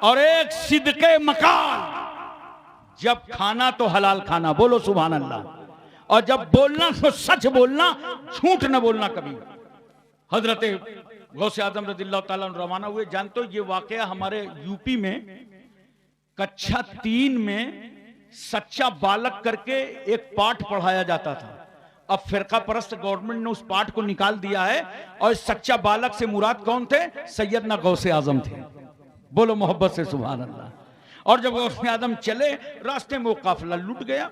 और एक सिद्के मकाल। जब खाना तो हलाल खाना, बोलो सुभान अल्लाह, और जब बोलना तो सच बोलना, झूठ न बोलना कभी। हजरत गौसे आजम रज़ियल्लाहु ताला अन्हु रवाना हुए। जानते हो ये वाकया हमारे यूपी में कक्षा 3 में सच्चा बालक करके एक पाठ पढ़ाया जाता था। अब फिरका परस्त गवर्नमेंट ने उस पाठ को निकाल दिया है, और सच्चा बालक से मुराद कौन थे? सैयदना गौसे आजम थे। बोलो मोहब्बत से सुभान अल्लाह। और जब गौसे आजम चले, रास्ते में वो काफिला लुट गया।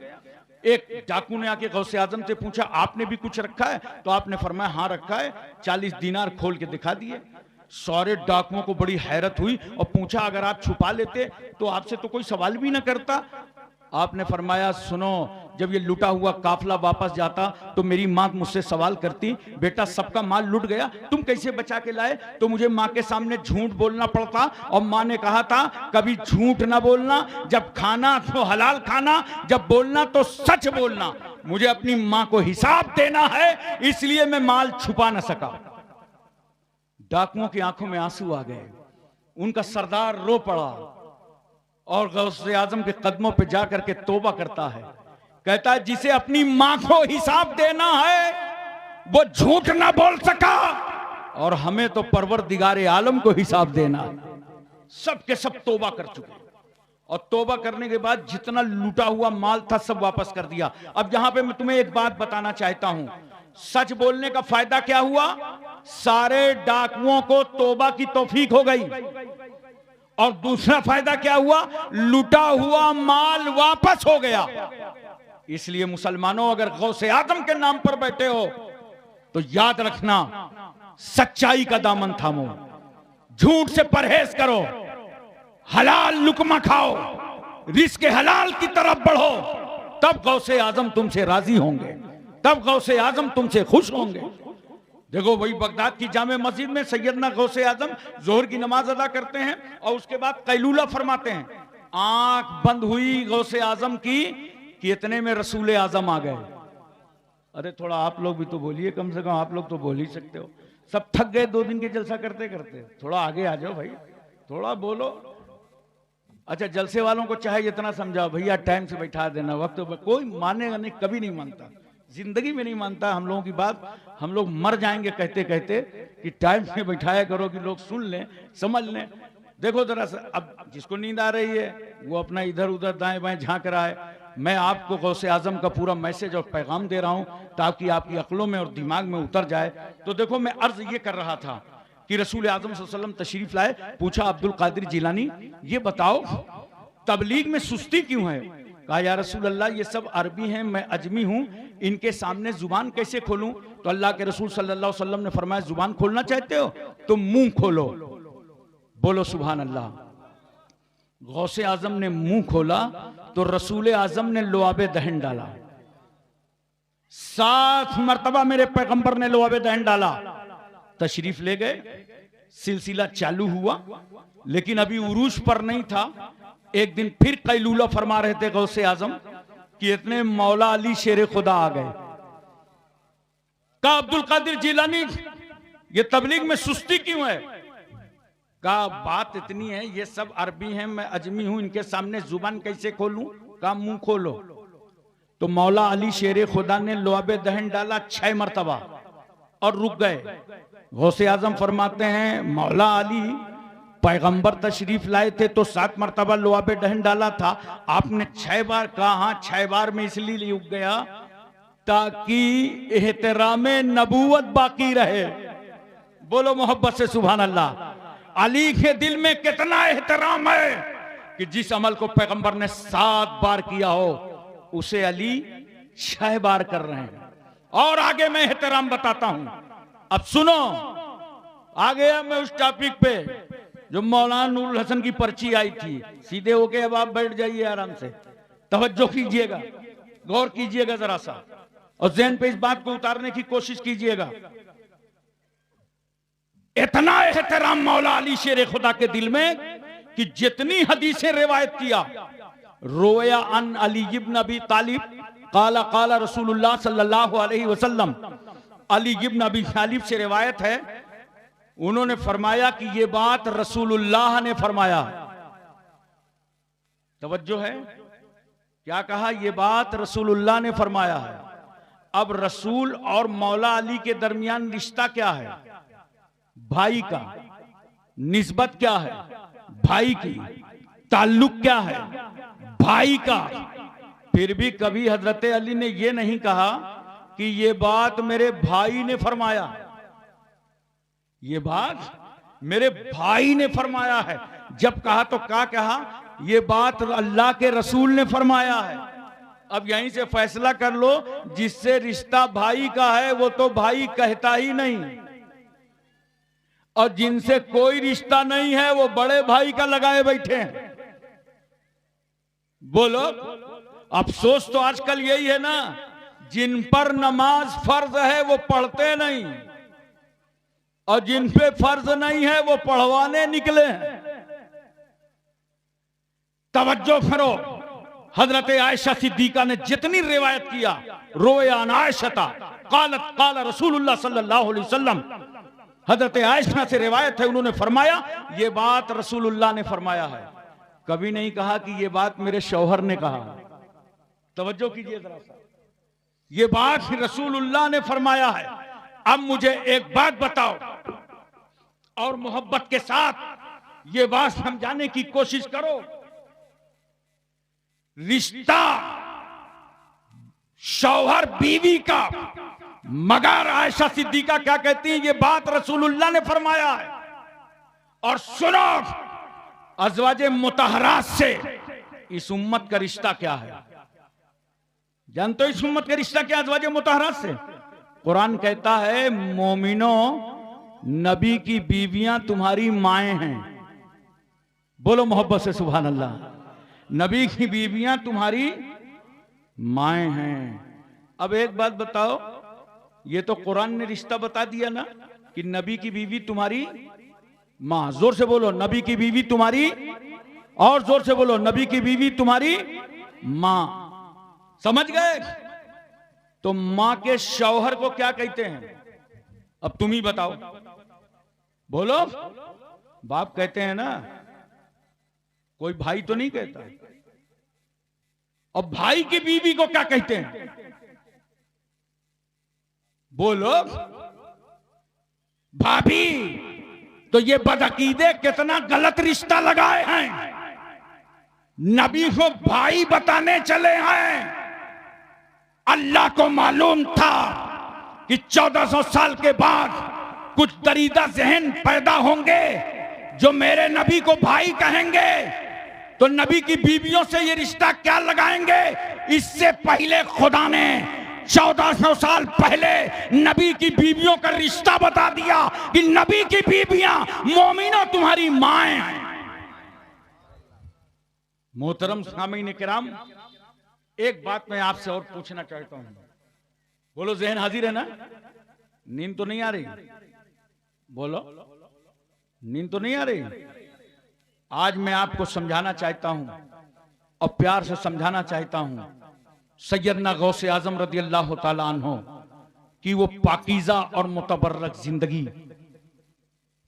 एक डाकू ने आके गौसे आजम से पूछा, आपने भी कुछ रखा है? तो आपने फरमाया हाँ रखा है। 40 दीनार खोल के दिखा दिए। सारे डाकुओं को बड़ी हैरत हुई और पूछा, अगर आप छुपा लेते तो आपसे तो कोई सवाल भी ना करता। आपने फरमाया, सुनो, जब ये लुटा हुआ काफिला वापस जाता तो मेरी माँ मुझसे सवाल करती, बेटा सबका माल लुट गया, तुम कैसे बचा के लाए? तो मुझे माँ के सामने झूठ बोलना पड़ता, और माँ ने कहा था कभी झूठ ना बोलना, जब खाना तो हलाल खाना, जब बोलना तो सच बोलना। मुझे अपनी माँ को हिसाब देना है, इसलिए मैं माल छुपा ना सका। डाकुओं की आंखों में आंसू आ गए। उनका सरदार रो पड़ा और गौसे आजम के कदमों पे जा करके तौबा करता है। कहता है, जिसे अपनी मां को हिसाब देना है वो झूठ ना बोल सका, और हमें तो परवरदिगारे आलम को हिसाब देना है। सब के सब तौबा कर चुके, और तौबा करने के बाद जितना लूटा हुआ माल था सब वापस कर दिया। अब यहां पे मैं तुम्हें एक बात बताना चाहता हूं, सच बोलने का फायदा क्या हुआ? सारे डाकुओं को तौबा की तौफीक हो गई, और दूसरा फायदा क्या हुआ? लूटा हुआ माल वापस हो गया। इसलिए मुसलमानों, अगर गौसे आजम के नाम पर बैठे हो तो याद रखना, सच्चाई का दामन थामो, झूठ से परहेज करो, हलाल लुकमा खाओ, रिस्क हलाल की तरफ बढ़ो, तब गौसे आजम तुमसे राजी होंगे, तब गौसे आजम तुमसे खुश होंगे। देखो वही बगदाद की जामे मस्जिद में सैयदना गौसे आजम जोहर की नमाज अदा करते हैं और उसके बाद कैलूला फरमाते हैं। आंख बंद हुई गौसे आजम की कि इतने में रसूल आजम आ गए। अरे थोड़ा आप लोग भी तो बोलिए, कम से कम आप लोग तो बोल ही सकते हो। सब थक गए 2 दिन के जलसा करते करते, थोड़ा आगे आ जाओ भाई, थोड़ा बोलो। अच्छा, जलसे वालों को चाहे जितना समझाओ, भैया टाइम से बैठा देना, वक्त कोई मानेगा नहीं, कभी नहीं मानता, जिंदगी में नहीं मानता हम लोगों की बात। हम लोग मर जाएंगे कहते कहते कि टाइम से बैठाया करो कि लोग सुन लें, समझ लें। देखो जरा सा, अब जिसको नींद आ रही है वो अपना इधर उधर दाएं बाएं झांक रहा है। मैं आपको गौसे आजम का पूरा मैसेज और पैगाम दे रहा हूं ताकि आपकी अक्लों में और दिमाग में उतर जाए। तो देखो, मैं अर्ज ये कर रहा था कि रसूल आजम सल्लल्लाहु अलैहि वसल्लम तशरीफ लाए, पूछा अब्दुल कादिर जिलानी ये बताओ तबलीग में सुस्ती क्यों है? कहा या रसूल अल्लाह, ये सब अरबी हैं, मैं अजमी हूं, इनके सामने जुबान कैसे खोलूं? तो अल्लाह के रसूल सल्लल्लाहु अलैहि वसल्लम ने फरमाया, जुबान खोलना चाहते हो तो मुंह खोलो। बोलो सुभान अल्लाह। गौसे आजम ने मुंह खोला तो रसूल आजम ने लुआबे दहन डाला। 7 मरतबा मेरे पैगंबर ने लुआबे दहन डाला। तशरीफ ले गए, सिलसिला चालू हुआ, लेकिन अभी उरूज पर नहीं था। एक दिन फिर कैलूला फरमा रहे थे गौसे आजम कि इतने मौला अली शेर खुदा आ गए। कहा अब्दुल कादिर जिलानी, ये तबलीग में सुस्ती क्यों है? कहा बात इतनी है, ये सब अरबी हैं, मैं अजमी हूं, इनके सामने जुबान कैसे खोलूं? कहा मुंह खोलो। तो मौला अली शेर खुदा ने लुआबे दहन डाला 6 मरतबा और रुक गए। गौसे आजम फरमाते हैं, मौला अली पैगंबर तशरीफ लाए थे तो 7 मरतबा लुआबे दहन डाला था, आपने 6 बार कहा। हाँ, 6 बार में इसलिए रुक गया ताकि एहतरामे नबूवत बाकी रहे। बोलो मोहब्बत से सुभान अल्लाह। अली के दिल में कितना एहतराम है कि जिस अमल को पैगंबर ने 7 बार किया हो उसे अली 6 बार कर रहे हैं। और आगे मैं एहतराम बताता हूं। अब सुनो, आ गया मैं उस टॉपिक पे जो मौलाना नूरुल हसन की पर्ची आई थी। सीधे होके अब आप बैठ जाइए, आराम से तवज्जो कीजिएगा, गौर कीजिएगा जरा सा, और ज़हन पे इस बात को उतारने की कोशिश कीजिएगा। इतना एहतराम मौला अली शेर खुदा के दिल में कि जितनी हदीसें रिवायत किया, रोया अन अली इब्न अबी तालिब काला काला रसूलुल्लाह सल्लल्लाहु अलैहि वसल्लम। अली इब्न अबी तालिब से रिवायत है, उन्होंने फरमाया कि ये बात रसूलुल्लाह ने फरमाया। तवज्जो है, क्या कहा? ये बात रसूलुल्लाह ने फरमाया है। अब रसूल और मौला अली के दरमियान रिश्ता क्या है? भाई का। निस्बत क्या है? भाई की। ताल्लुक क्या है? भाई का। फिर भी कभी हजरत अली ने यह नहीं कहा कि ये बात मेरे भाई ने फरमाया, ये बात मेरे भाई ने फरमाया है। जब कहा तो क्या कहा? ये बात अल्लाह के रसूल ने फरमाया है। अब यहीं से फैसला कर लो, जिससे रिश्ता भाई का है वो तो भाई कहता ही नहीं, और जिनसे कोई रिश्ता नहीं है वो बड़े भाई का लगाए बैठे हैं। बोलो, अफसोस तो आजकल यही है ना, जिन पर नमाज फर्ज है वो पढ़ते नहीं, और जिन पे फर्ज नहीं है वो पढ़वाने निकले हैं। तवज्जो करो, हजरत आयशा सिद्दीका ने जितनी रिवायत किया, रोया अन आयशा कालत काला रसूलुल्लाह सल्लल्लाहु अलैहि वसल्लम, हजरत आयशा से रिवायत है, उन्होंने फरमाया ये बात रसूलुल्लाह ने फरमाया है। कभी नहीं कहा कि ये बात मेरे शौहर ने कहा। तवज्जो कीजिए जरा सा, ये बात रसूलुल्लाह ने फरमाया है। अब मुझे एक बात बताओ और मोहब्बत के साथ ये बात समझाने की कोशिश करो। रिश्ता शौहर बीवी का, मगर आयशा सिद्दीका क्या कहती हैं? ये बात रसूलुल्लाह ने फरमाया है। और सुनो, अज़वाजे मुतहरात से इस उम्मत का रिश्ता क्या है? जानते हो इस उम्मत का रिश्ता क्या? अज़वाजे मुतहरात से कुरान कहता है मोमिनो नबी की बीवियां तुम्हारी माएं हैं। बोलो मोहब्बत से सुभान अल्लाह। नबी की बीवियां तुम्हारी माएं हैं। अब एक बात बताओ, ये तो कुरान ने रिश्ता बता दिया ना कि नबी की बीवी तुम्हारी मां। जोर से बोलो, नबी की बीवी तुम्हारी, और जोर से बोलो, नबी की बीवी तुम्हारी मां। समझ गए? तो मां के शौहर को क्या कहते हैं? अब तुम ही बताओ, बोलो। बाप कहते हैं ना, कोई भाई तो नहीं कहता। और भाई की बीवी को क्या कहते हैं? बोलो, भाभी। तो ये बदअकीदे कितना गलत रिश्ता लगाए हैं। नबी को भाई बताने चले हैं। अल्लाह को मालूम था कि 1400 साल के बाद कुछ दरीदा जहन पैदा होंगे जो मेरे नबी को भाई कहेंगे, तो नबी की बीवियों से ये रिश्ता क्या लगाएंगे। इससे पहले खुदा ने 1400 साल पहले नबी की बीवियों का रिश्ता बता दिया कि नबी की बीवियां मोमिनो तुम्हारी माएं हैं। मोहतरम सामीन किराम, एक बात मैं आपसे और पूछना चाहता हूं। बोलो, जहन हाजिर है ना? नींद तो नहीं आ रही? बोलो, नींद तो नहीं आ रही? आज मैं आपको समझाना चाहता हूं और प्यार से समझाना चाहता हूं सैयदना गौसे आजम रदी अल्लाह ताला अन्हो कि वो पाकीज़ा और मुतबर्रक जिंदगी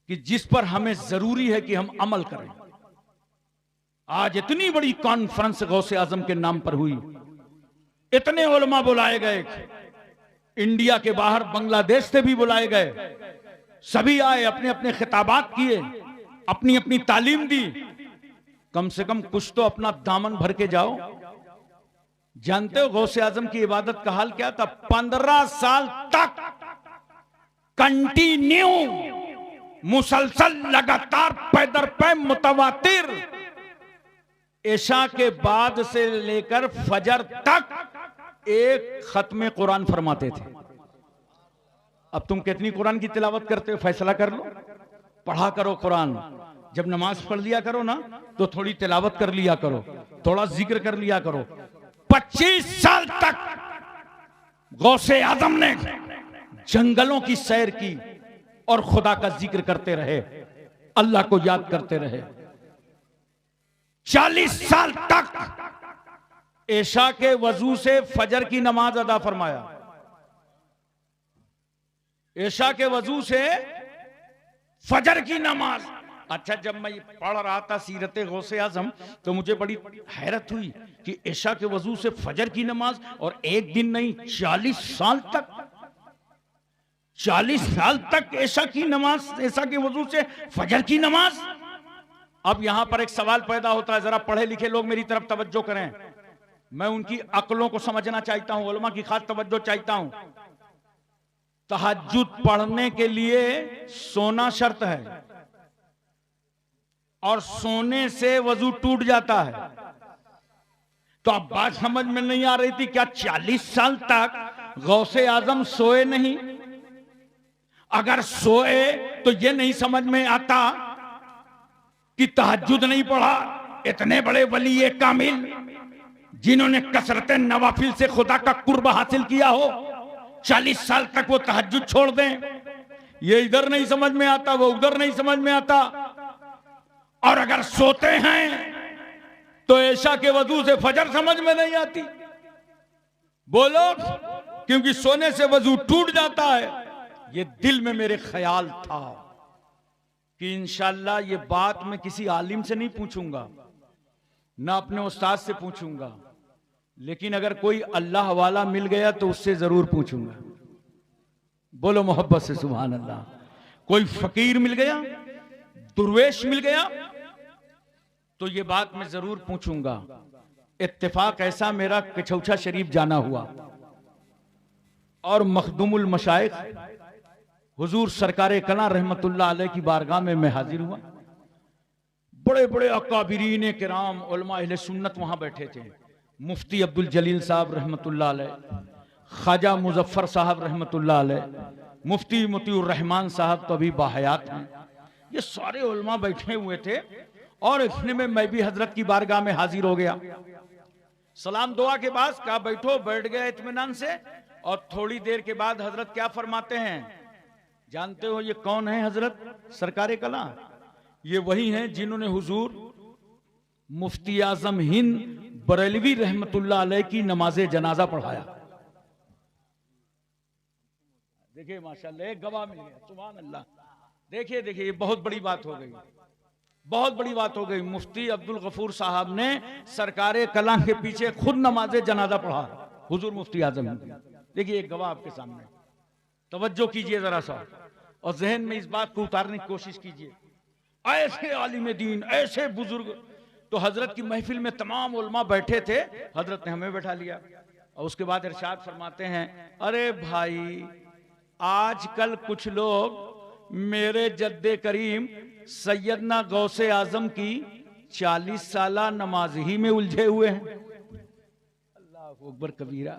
कि जिस पर हमें जरूरी है कि हम अमल करें। आज इतनी बड़ी कॉन्फ्रेंस गौसे आजम के नाम पर हुई, इतने उलमा बुलाए गए, इंडिया के बाहर बांग्लादेश से भी बुलाए गए, सभी आए, अपने अपने खिताबात किए, अपनी अपनी तालीम दी। कम से कम कुछ तो अपना दामन भर के जाओ। जानते हो गौसे आजम की इबादत का हाल क्या था? 15 साल तक कंटिन्यू, मुसलसल, लगातार, पैदर पै, मुतवातिर, इशा के बाद से लेकर फजर तक एक खत्मे कुरान फरमाते थे। अब तुम कितनी कुरान की तिलावत करते हो, फैसला कर लो। पढ़ा करो कुरान। जब नमाज पढ़ लिया करो ना, तो थोड़ी तिलावत कर लिया करो, थोड़ा जिक्र कर लिया करो। 25 साल तक गौसे आजम ने जंगलों की सैर की और खुदा का जिक्र करते रहे, अल्लाह को याद करते रहे। 40 साल तक इशा के वजू से फजर की नमाज अदा फरमाया। इशा के वजू से फजर की नमाज। अच्छा, जब मैं पढ़ रहा था सीरत गौसे आजम तो मुझे बड़ी हैरत हुई कि इशा के वजू से फजर की नमाज, और एक दिन नहीं, 40 साल तक, 40 साल तक इशा की नमाज, इशा के वजू से फजर की नमाज। अब यहां पर एक सवाल पैदा होता है, जरा पढ़े लिखे लोग मेरी तरफ तवज्जो करें। मैं उनकी अक्लों को समझना चाहता हूं, उलमा की खास तवज्जो चाहता हूं। तहज्जुद पढ़ने के लिए सोना शर्त है, और सोने से वजू टूट जाता है। तो अब बात समझ में नहीं आ रही थी, क्या 40 साल तक गौसे आजम सोए नहीं? अगर सोए तो यह नहीं समझ में आता कि तहज्जुद नहीं पढ़ा। इतने बड़े वली कामिल जिन्होंने कसरत नवाफिल से खुदा का कुर्ब हासिल किया हो, 40 साल तक वो तहज्जुद छोड़ दें? ये इधर नहीं समझ में आता, वो उधर नहीं समझ में आता। और अगर सोते हैं तो ऐशा के वजू से फजर समझ में नहीं आती। बोलो, क्योंकि सोने से वजू टूट जाता है। ये दिल में मेरे ख्याल था कि इंशाअल्लाह ये बात मैं किसी आलिम से नहीं पूछूंगा, ना अपने उस्ताद से पूछूंगा, लेकिन अगर कोई अल्लाह वाला मिल गया तो उससे जरूर पूछूंगा। बोलो मोहब्बत से सुभान अल्लाह। कोई फकीर मिल गया, दुर्वेश मिल गया, तो ये बात मैं जरूर पूछूंगा। इत्तेफाक ऐसा मेरा कछौछा शरीफ जाना हुआ और मखदूमुल मशाइख हुजूर सरकारे कला रहमतुल्लाह अलैह की बारगाह में मैं हाजिर हुआ। बड़े बड़े अकाबिरीन किराम उलमा अहले सुन्नत वहां बैठे थे। मुफ्ती अब्दुल जलील साहब रहमतुल्लाह अलैह, ख्वाजा मुजफ्फर साहब रहमतुल्लाह अलैह, मुफ्ती मोतीउर रहमान साहब तो अभी बाहयात हैं, ये सारे उलमा बैठे हुए थे। और इतने में मैं भी हजरत की बारगाह में हाजिर हो गया। सलाम दुआ के बाद कहा बैठो, बैठ गया इत्मीनान से। और थोड़ी देर के बाद हजरत क्या फरमाते हैं, जानते हो ये कौन है हजरत सरकारे कला? ये वही हैं जिन्होंने हुजूर मुफ्ती आजम हिंद बरेलवी रहमतुल्लाह अलैह की नमाजे जनाजा पढ़ाया। देखिए माशाल्लाह एक गवाह मिल गया, सुभान अल्लाह। देखिए देखिए, ये बहुत बड़ी बात हो गई, बहुत बड़ी बात हो गई। मुफ्ती अब्दुल गफूर साहब ने सरकारे कला के पीछे खुद नमाजे जनाजा पढ़ा, हुजूर मुफ्ती आजम हिंद। देखिए एक गवाह आपके सामने, तवज्जो कीजिए जरा सा और जहन में इस बात को उतारने की कोशिश कीजिए। ऐसे आलिम दीन, ऐसे बुजुर्ग। तो हजरत की महफिल में तमाम उलमा बैठे थे, हजरत ने हमें बैठा लिया और उसके बाद इरशाद फरमाते हैं, अरे भाई आजकल कुछ लोग मेरे जद्दे करीम सैयदना गौसे आजम की 40 साला नमाज ही में उलझे हुए हैं। अल्लाह अकबर कबीरा।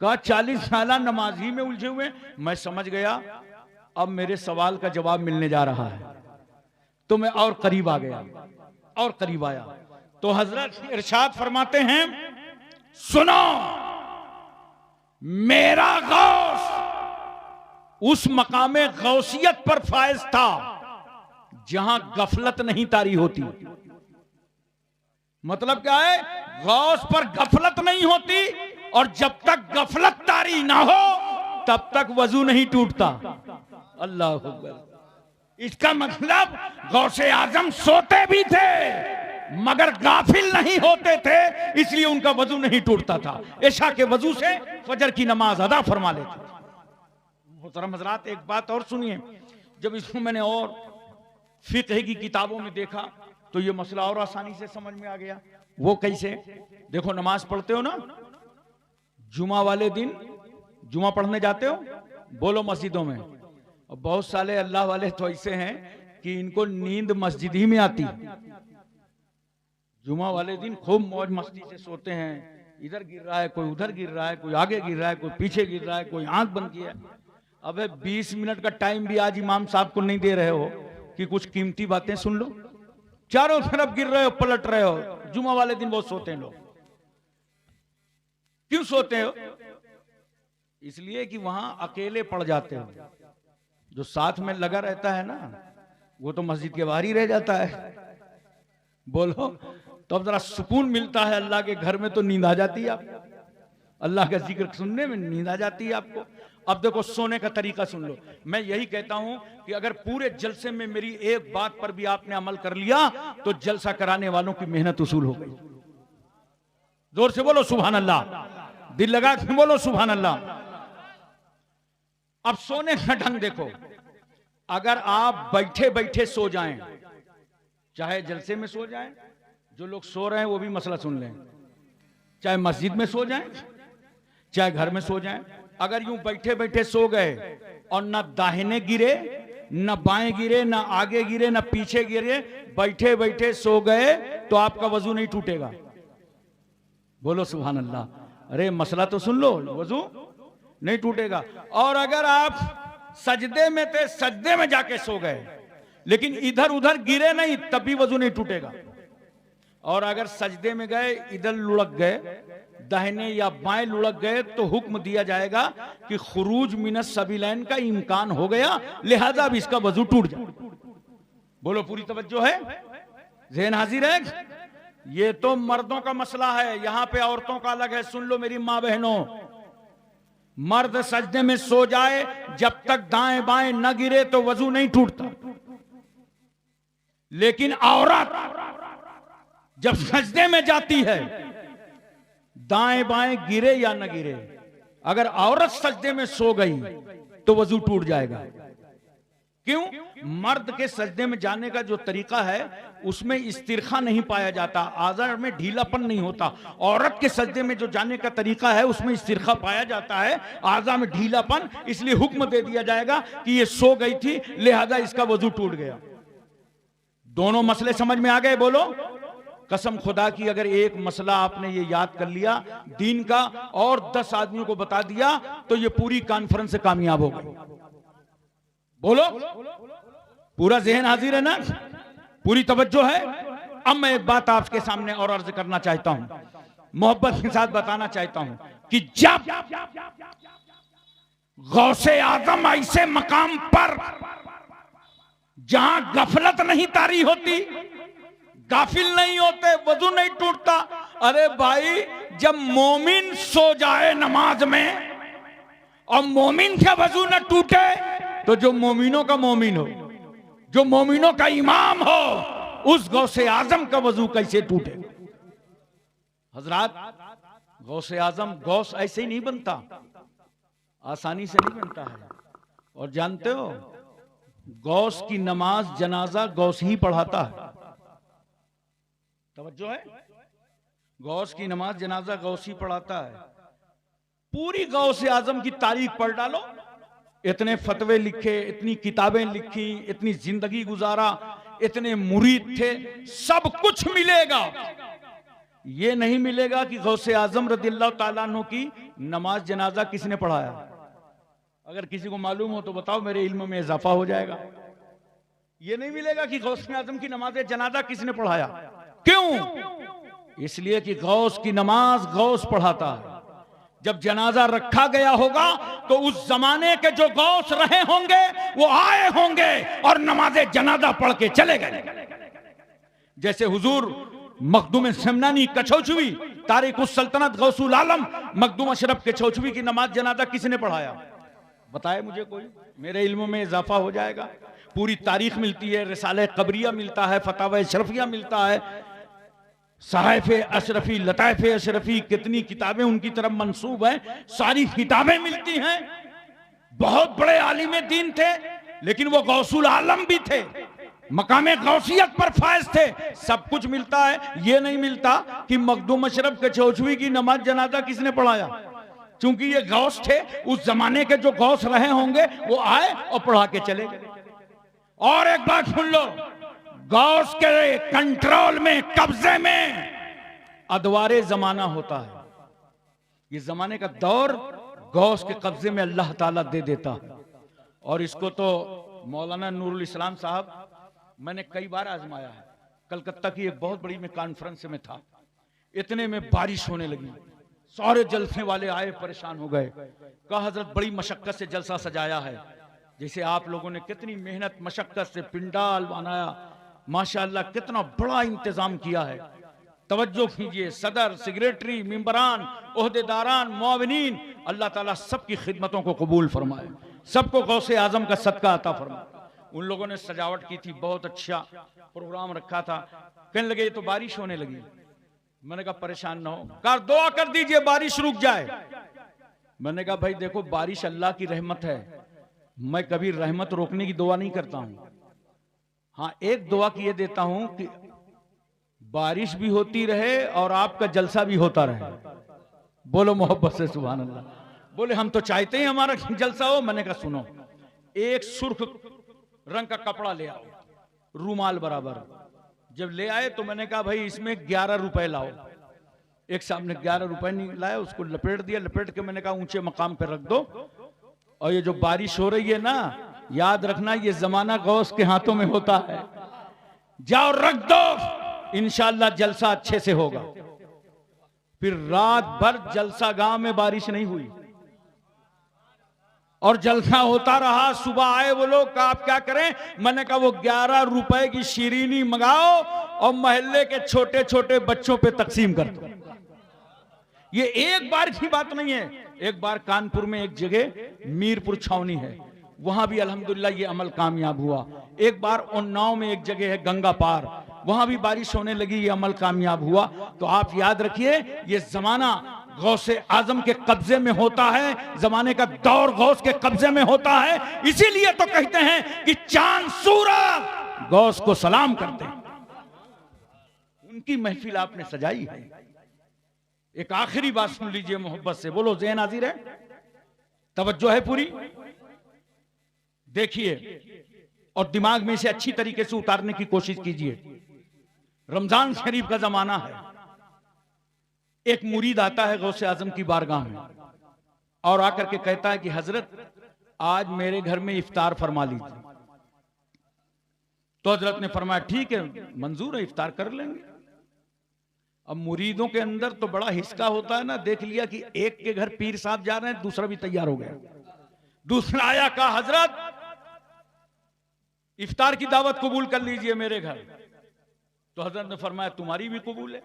कहा 40 साला नमाज ही में उलझे हुए। मैं समझ गया अब मेरे सवाल का जवाब मिलने जा रहा है, तो मैं और करीब आ गया, और करीब आया। तो हजरत इरशाद फरमाते हैं, सुनो मेरा गौस उस मकामे गौसियत पर फायज था जहां गफलत नहीं तारी होती। मतलब क्या है, गौस पर गफलत नहीं होती, और जब तक गफलत तारी ना हो तब तक वजू नहीं टूटता। अल्लाह अकबर। इसका मतलब गौसे आजम सोते भी थे मगर गाफिल नहीं होते थे, इसलिए उनका वजू नहीं टूटता था। ऐशा के वजू से फजर की नमाज अदा फरमा लेते थे। मोहतरम हज़रात, एक बात और सुनिए, जब इसको मैंने और फिक़ह की किताबों में देखा तो ये मसला और आसानी से समझ में आ गया। वो कैसे? देखो नमाज पढ़ते हो ना, जुमा वाले दिन जुमा पढ़ने जाते हो, बोलो मस्जिदों में। और बहुत सारे अल्लाह वाले तो ऐसे हैं कि इनको नींद मस्जिद ही में आती। जुमा वाले दिन खूब मौज मस्ती से सोते हैं, इधर गिर रहा है, कोई उधर गिर रहा है, कोई आगे गिर रहा है, कोई पीछे गिर रहा है, कोई आंख बंद किया। अबे 20 मिनट का टाइम भी आज इमाम साहब को नहीं दे रहे हो कि कुछ कीमती बातें सुन लो। चारों तरफ गिर रहे हो, पलट रहे हो। जुमा वाले दिन बहुत सोते हैं लोग। क्यों सोते हो? इसलिए कि वहां अकेले पड़ जाते हो। जो साथ में लगा रहता है ना, वो तो मस्जिद के बाहर ही रह जाता है। बोलो तो अब जरा सुकून मिलता है। अल्लाह के घर में तो नींद आ जाती है आपको, अल्लाह का जिक्र सुनने में नींद आ जाती है आपको। अब देखो सोने का तरीका सुन लो। मैं यही कहता हूं कि अगर पूरे जलसे में मेरी एक बात पर भी आपने अमल कर लिया तो जलसा कराने वालों की मेहनत उसूल हो गई। जोर से बोलो सुभान अल्लाह, दिल लगा के बोलो सुभान अल्लाह। अब सोने का ढंग देखो, अगर आप बैठे बैठे सो जाएं, चाहे जलसे में सो जाएं, जो लोग सो रहे हैं वो भी मसला सुन लें, चाहे मस्जिद में सो जाएं, चाहे घर में सो जाएं, अगर यूं बैठे बैठे सो गए और न दाहिने गिरे, न बाएं गिरे, न आगे गिरे, न पीछे गिरे, बैठे बैठे सो गए तो आपका वजू नहीं टूटेगा। बोलो सुभान अल्लाह। अरे मसला तो सुन लो, वजू नहीं टूटेगा। और अगर आप सजदे में थे, सजदे में जाके सो गए लेकिन इधर उधर गिरे नहीं, तब भी वजू नहीं टूटेगा। और अगर सजदे में गए, इधर लुढ़क गए, दाहिने या बाएं लुढ़क गए, तो हुक्म दिया जाएगा कि खुरूज मिनस सबीलैन का इम्कान हो गया, लिहाजा अब इसका वजू टूट जाए। बोलो पूरी तवज्जो है, ज़हन हाजिर है। ये तो मर्दों का मसला है, यहां पे औरतों का अलग है। सुन लो मेरी मां बहनों, मर्द सजदे में सो जाए, जब तक दाएं बाएं न गिरे तो वजू नहीं टूटता। लेकिन औरत जब सजदे में जाती है, दाएं बाएं गिरे या न गिरे, अगर औरत सजदे में सो गई तो वजू टूट जाएगा। क्यों? मर्द के सजदे में जाने का जो तरीका है उसमें इस्तिरखा नहीं पाया जाता, आज़ा में ढीलापन नहीं होता। औरत के सजदे में जो जाने का तरीका है उसमें इस्तिरखा पाया जाता है, आज़ा में ढीलापन। इसलिए हुक्म दे दिया जाएगा कि ये सो गई थी, लिहाजा इसका वजू टूट गया। दोनों मसले समझ में आ गए? बोलो कसम खुदा की, अगर एक मसला आपने ये याद कर लिया दीन का और 10 आदमियों को बता दिया तो ये पूरी कॉन्फ्रेंस से कामयाब हो गई। बोलो, पूरा जहन हाजिर है ना, पूरी तवज्जो है। अब मैं एक बात आपके सामने और अर्ज करना चाहता हूं, मोहब्बत के साथ बताना चाहता हूं कि जब गौसे आजम ऐसे मकाम पर जहां गफलत नहीं तारी होती, गाफिल नहीं होते, वजू नहीं टूटता। अरे भाई, जब मोमिन सो जाए नमाज में और मोमिन का वजू न टूटे तो जो मोमिनों का मोमिन हो, जो मोमिनों का इमाम हो, उस गौसे आजम का वजू कैसे टूटे? हजरात, गौसे आजम गौस ऐसे ही नहीं बनता, आसानी से नहीं बनता है। और जानते हो, गौस की नमाज जनाजा गौस ही पढ़ाता है। तवज्जो है, गौस की नमाज जनाजा गौस ही पढ़ाता है। पूरी गौसे आजम की तारीख पढ़ डालो, इतने फतवे लिखे, इतनी किताबें लिखी, इतनी जिंदगी गुजारा, इतने मुरीद थे, सब कुछ मिलेगा। ये नहीं मिलेगा कि गौसे आजम रदियल्लाहु ताला अन्हु की नमाज जनाजा किसने पढ़ाया। अगर किसी को मालूम हो तो बताओ, मेरे इल्म में इजाफा हो जाएगा। ये नहीं मिलेगा कि गौसे आजम की नमाज जनाजा किसने पढ़ाया। क्यों? इसलिए कि गौस की नमाज गौस पढ़ाता है। जब जनाजा रखा गया होगा तो उस जमाने के जो गौस रहे होंगे वो आए होंगे और नमाज जनाजा पढ़ के चले गए। जैसे हुजूर मखदूम समनानी कछौचवी तारिक उस सल्तनत गौसुल आलम मखदूम अशरफ कछौचवी की नमाज जनाजा किसने पढ़ाया? बताए मुझे कोई, मेरे इल्म में इजाफा हो जाएगा। पूरी तारीख मिलती है, रिसाले कबरिया मिलता है, फतावा अशरफिया मिलता है, सहाइफ अशरफी, लताइफ अशरफी, कितनी किताबें उनकी तरफ मंसूब हैं, सारी किताबें मिलती हैं। बहुत बड़े आलिम दीन थे, लेकिन वो गौसुल आलम भी थे, मकामे गौसियत पर फायज थे। सब कुछ मिलता है, ये नहीं मिलता कि मखदूम अशरफ कछौचवी की नमाज जनाजा किसने पढ़ाया। चूंकि ये गौस थे, उस जमाने के जो गौस रहे होंगे वो आए और पढ़ा के चले गए। और एक बात सुन लो, गौस के कंट्रोल में, कब्जे में अदवारे जमाना होता है। ये जमाने का दौर गौस के कब्जे में अल्लाह ताला दे देता है। और इसको तो मौलाना नूरुल इस्लाम साहब, मैंने कई बार आजमाया है। कलकत्ता की एक बहुत बड़ी मैं कॉन्फ्रेंस में था, इतने में बारिश होने लगी, सारे जलसे वाले आए, परेशान हो गए। कहा हजरत बड़ी मशक्कत से जलसा सजाया है, जैसे आप लोगों ने कितनी मेहनत मशक्कत से पिंडाल बनाया, माशाअल्लाह कितना बड़ा इंतजाम किया है। तवज्जो कीजिए, सदर, सेक्रेटरी, मेंबरान, ओहदेदारान, मुआविनीन, अल्लाह ताला सबकी खिदमतों को कबूल फरमाए, सबको गौसे आजम का सदका अता फरमाए। उन लोगों ने सजावट की थी, बहुत अच्छा प्रोग्राम रखा था। कहने लगे ये तो बारिश होने लगी। मैंने कहा परेशान ना हो, कहा दुआ कर दीजिए बारिश रुक जाए। मैंने कहा भाई देखो, बारिश अल्लाह की रहमत है, मैं कभी रहमत रोकने की दुआ नहीं करता हूं। हाँ, एक दुआ किए देता हूं कि बारिश भी होती रहे और आपका जलसा भी होता रहे। बोलो मोहब्बत से सुभान अल्लाह। बोले हम तो चाहते हैं हमारा जलसा हो। मैंने कहा सुनो, एक सुर्ख रंग का कपड़ा ले आओ, रूमाल बराबर। जब ले आए तो मैंने कहा भाई इसमें 11 रुपए लाओ। एक साहब ने 11 रुपए नहीं लाया, उसको लपेट दिया। लपेट के मैंने कहा ऊंचे मकाम पे रख दो। और ये जो बारिश हो रही है ना, याद रखना ये जमाना गौस के हाथों में होता है, जाओ रख दो, इंशाअल्लाह जलसा अच्छे से होगा। फिर रात भर जलसा गांव में बारिश नहीं हुई और जलसा होता रहा। सुबह आए वो लोग, कहा आप क्या करें? मैंने कहा वो 11 रुपए की शीरीनी मंगाओ और मोहल्ले के छोटे छोटे बच्चों पे तकसीम कर दो। ये एक बार की बात नहीं है। एक बार कानपुर में एक जगह मीरपुर छावनी है, वहां भी अल्हम्दुलिल्लाह ये अमल कामयाब हुआ। एक बार उन्नाव में एक जगह है गंगा पार, वहां भी बारिश होने लगी, ये अमल कामयाब हुआ। तो आप याद रखिए, ये जमाना गौसे आजम के कब्जे में होता है, जमाने का दौर गौस के कब्जे में होता है। इसीलिए तो कहते हैं कि चांद सूरज गौस को सलाम करते हैं। उनकी महफिल आपने सजाई है। एक आखिरी बात सुन लीजिए मोहब्बत से, बोलो ज़हन हाजिर है, तवज्जो है पूरी, देखिए और दिमाग में इसे अच्छी तरीके से उतारने की कोशिश कीजिए। रमजान शरीफ का जमाना है। एक मुरीद आता है गौसे आजम की बारगाह में और आकर के कहता है कि हजरत आज मेरे घर में इफ्तार फरमा लीजिए। तो हजरत ने फरमाया ठीक है, मंजूर है, इफ्तार कर लेंगे। अब मुरीदों के अंदर तो बड़ा हिस्सा होता है ना, देख लिया कि एक के घर पीर साहब जा रहे हैं, दूसरा भी तैयार हो गया। दूसरा आया, कहा हजरत इफ्तार की दावत कबूल कर लीजिए मेरे घर। तो हजरत ने फरमाया तुम्हारी भी कबूल है।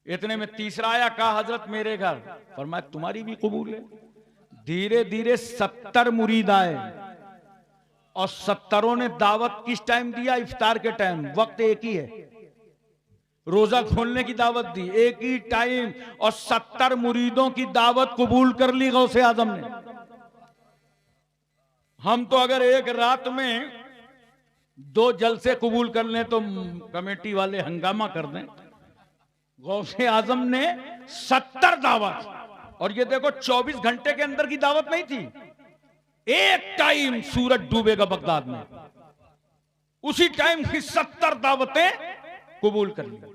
इतने में तीसरा आया, कहा हजरत मेरे घर, फरमाया तुम्हारी भी कबूल है। धीरे धीरे 70 मुरीद आए और 70 ने दावत किस टाइम दिया? इफ्तार के टाइम। वक्त एक ही है, रोजा खोलने की दावत दी एक ही टाइम और 70 मुरीदों की दावत कबूल कर ली गौसे आजम ने। हम तो अगर एक रात में 2 जलसे कबूल कर लें तो कमेटी वाले हंगामा कर दें। गौसे आजम ने 70 दावत, और ये देखो 24 घंटे के अंदर की दावत नहीं थी, एक टाइम सूरज डूबेगा बगदाद में, उसी टाइम की 70 दावतें कबूल कर ली।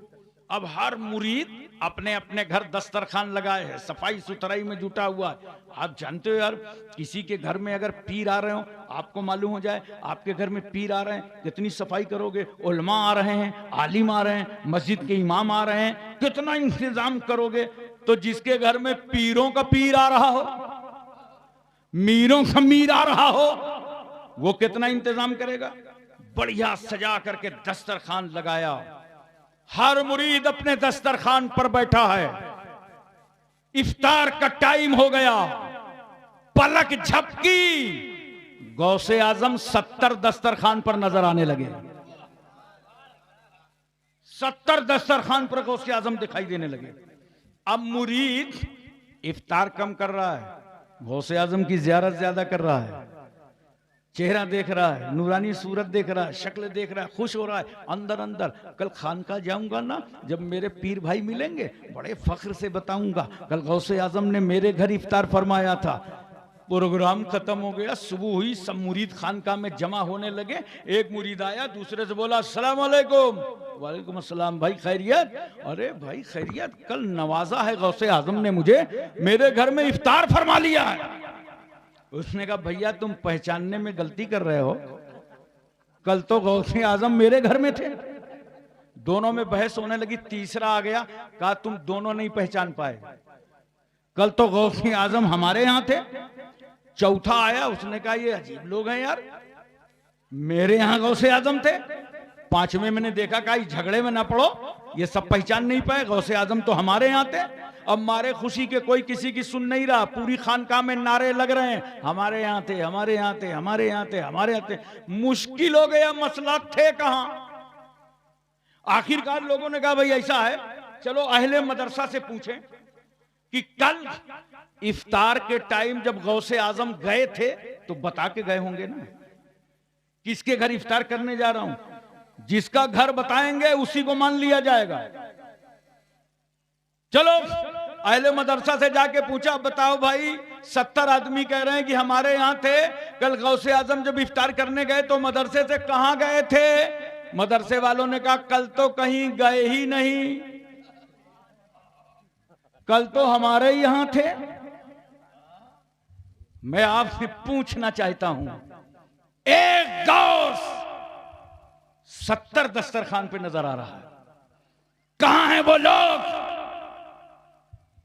अब हर मुरीद अपने अपने घर दस्तरखान लगाए है, सफाई सुथराई में जुटा हुआ है। आप जानते हो यार, किसी के घर में अगर पीर आ रहे हो, आपको मालूम हो जाए आपके घर में पीर आ रहे हैं, कितनी सफाई करोगे। उलमा आ रहे हैं, आलिम आ रहे हैं, मस्जिद के इमाम आ रहे हैं, कितना इंतजाम करोगे। तो जिसके घर में पीरों का पीर आ रहा हो, मीरों का मीर आ रहा हो, वो कितना इंतजाम करेगा। बढ़िया सजा करके दस्तरखान लगाया, हर मुरीद अपने दस्तरखान पर बैठा है। इफ्तार का टाइम हो गया, पलक झपकी, गौसे आजम 70 दस्तरखान पर नजर आने लगे। 70 दस्तरखान पर गौसे आजम दिखाई देने लगे। अब मुरीद इफ्तार कम कर रहा है, गौसे आजम की ज़ियारत ज्यादा कर रहा है। चेहरा देख रहा है, नूरानी सूरत देख रहा है, शक्ल देख रहा है, खुश हो रहा है अंदर अंदर। कल खानका जाऊंगा ना, जब मेरे पीर भाई मिलेंगे बड़े फख्र से बताऊंगा कल गौसे आजम ने मेरे घर इफ्तार फरमाया था। प्रोग्राम खत्म हो गया, सुबह हुई, सब मुरीद खानका में जमा होने लगे। एक मुरीद आया, दूसरे से बोला अस्सलाम वालेकुम। वालेकुम अस्सलाम, भाई खैरियत? अरे भाई खैरियत, कल नवाजा है गौसे आजम ने मुझे, मेरे घर में इफ्तार फरमा लिया है। उसने कहा भैया तुम पहचानने में गलती कर रहे हो, कल तो गौसे आजम मेरे घर में थे। दोनों में बहस होने लगी। तीसरा आ गया, कहा तुम दोनों नहीं पहचान पाए, कल तो गौसे आजम हमारे यहां थे। चौथा आया, उसने कहा ये अजीब लोग हैं यार, मेरे यहां गौसे आजम थे। पांचवें मैंने देखा, कहा झगड़े में ना पड़ो, ये सब पहचान नहीं पाए, गौसे आजम तो हमारे यहां थे। अब मारे खुशी के कोई किसी की सुन नहीं रहा, पूरी खानकाह में नारे लग रहे हैं, हमारे यहाँ थे, हमारे यहाँ थे, हमारे यहाँ थे, हमारे यहाँ थे। मुश्किल हो गया, मसला थे कहां। आखिरकार लोगों ने कहा भाई ऐसा है, चलो अहले मदरसा से पूछें कि कल इफ्तार के टाइम जब गौसे आजम गए थे तो बता के गए होंगे ना, किसके घर इफ्तार करने जा रहा हूं। जिसका घर बताएंगे उसी को मान लिया जाएगा। चलो अहले मदरसा से जाके पूछा, बताओ भाई 70 आदमी कह रहे हैं कि हमारे यहां थे, कल गौसे आजम जब इफ्तार करने गए तो मदरसे से कहां गए थे। मदरसे वालों ने कहा कल तो कहीं गए ही नहीं, कल तो हमारे यहां थे। मैं आपसे पूछना चाहता हूं, एक गौस 70 दस्तरखान पे नजर आ रहा है, कहां है वो लोग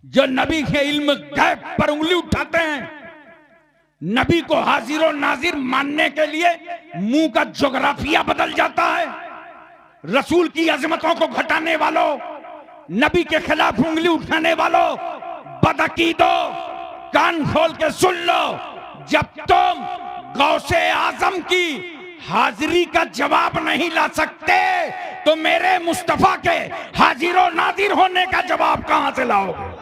जो नबी के इल्म गैब पर उंगली उठाते हैं, नबी को हाजिर और नाजिर मानने के लिए मुंह का ज्योग्राफिया बदल जाता है। रसूल की अजमतों को घटाने वालों, नबी के खिलाफ उंगली उठाने वालों, बदअकीदो, कान खोल के सुन लो, जब तुम गौसे आजम की हाजिरी का जवाब नहीं ला सकते तो मेरे मुस्तफा के हाजिर और नाजिर होने का जवाब कहां से लाओगे।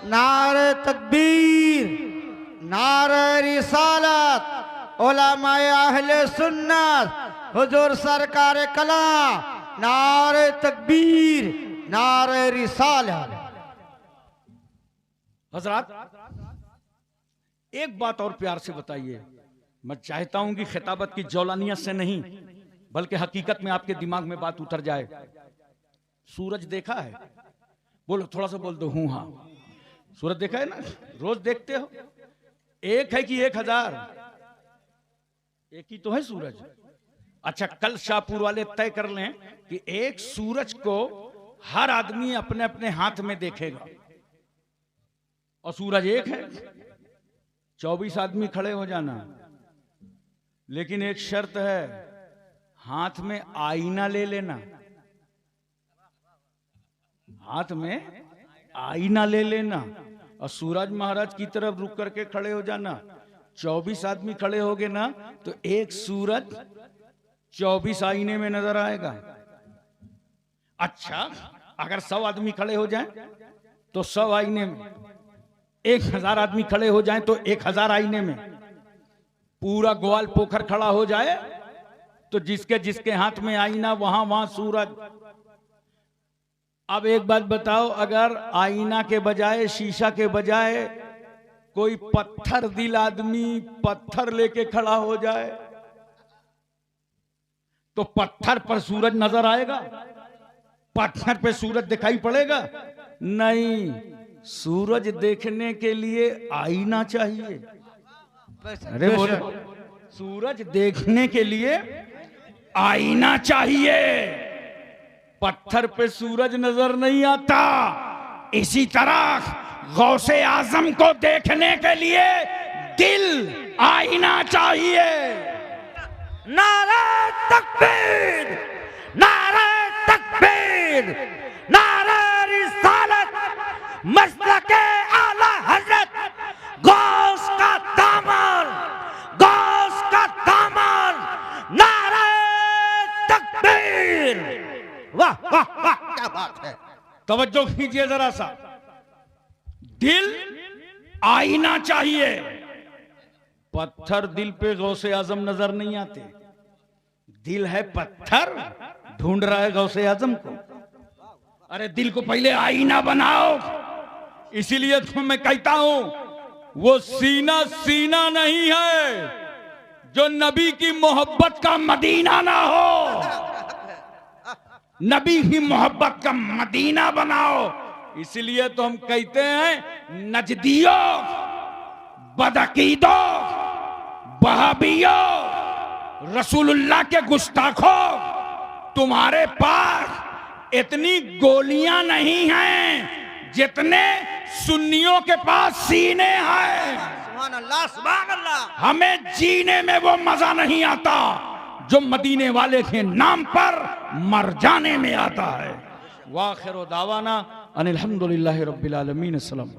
नारे तकबीर, नारे रिसालत, उलमाए अहले सुन्नत, हुजूर सरकार कलाम, नारे तकबीर, नारे रिसालत। हजरात एक बात और प्यार से बताइए, मैं चाहता हूं कि खिताबत की जौलानियत से नहीं बल्कि हकीकत में आपके दिमाग में बात उतर जाए। सूरज देखा है? बोलो, थोड़ा सा बोल दो हूं हाँ। सूरज देखा है ना, रोज देखते हो। एक है कि 1000? एक ही तो है सूरज। अच्छा, कल शाहपुर वाले तय कर लें कि एक सूरज को हर आदमी अपने अपने हाथ में देखेगा, और सूरज एक है। 24 आदमी खड़े हो जाना, लेकिन एक शर्त है, हाथ में आईना ले लेना। हाथ में आईना ले लेना और सूरज महाराज की तरफ रुक करके खड़े हो जाना। 24 आदमी खड़े होगे ना तो एक सूरज 24 आईने में नजर आएगा। अच्छा, अगर 100 आदमी खड़े हो जाएं तो 100 आईने में, 1000 आदमी खड़े हो जाएं तो 1000 आईने में, पूरा ग्वाल पोखर खड़ा हो जाए तो जिसके जिसके हाथ में आईना वहां वहां सूरज। अब एक बात बताओ, अगर आईना के बजाय, शीशा के बजाय कोई पत्थर दिल आदमी पत्थर लेके खड़ा हो जाए तो पत्थर पर सूरज नजर आएगा? पत्थर पे सूरज दिखाई पड़ेगा? नहीं, सूरज देखने के लिए आईना चाहिए। अरे बोलो, सूरज देखने के लिए आईना चाहिए। पत्थर पे सूरज नजर नहीं आता। इसी तरह गौसे आजम को देखने के लिए दिल आईना चाहिए। नारे तकबीर, नारे तकबीर, नारे रिसालत, मसलके आला हजरत, गौस का दामन, गौस का दामन, नारे तकबीर। वाह वाह वाह, क्या बात है। तवज्जो कीजिए जरा सा, दिल आईना चाहिए। पत्थर दिल पे गौसे आजम नजर नहीं आते। दिल है पत्थर, ढूंढ रहा है गौसे आजम को। अरे दिल को पहले आईना बनाओ। इसीलिए तो मैं कहता हूं, वो सीना सीना नहीं है जो नबी की मोहब्बत का मदीना ना हो। नबी की मोहब्बत का मदीना बनाओ। इसलिए तो हम कहते हैं, नजदियों, बदअकीदों, वहाबियों, रसूलुल्लाह के गुस्ताखों, तुम्हारे पास इतनी गोलियां नहीं हैं जितने सुन्नियों के पास सीने हैं। सुभान अल्लाह, सुभान अल्लाह। हमें जीने में वो मजा नहीं आता जो मदीने वाले के नाम पर मर जाने में आता है। वाखिर दावाना अनिल हम्दुलिल्लाहि रब्बिल आलमीन। अस्सलाम।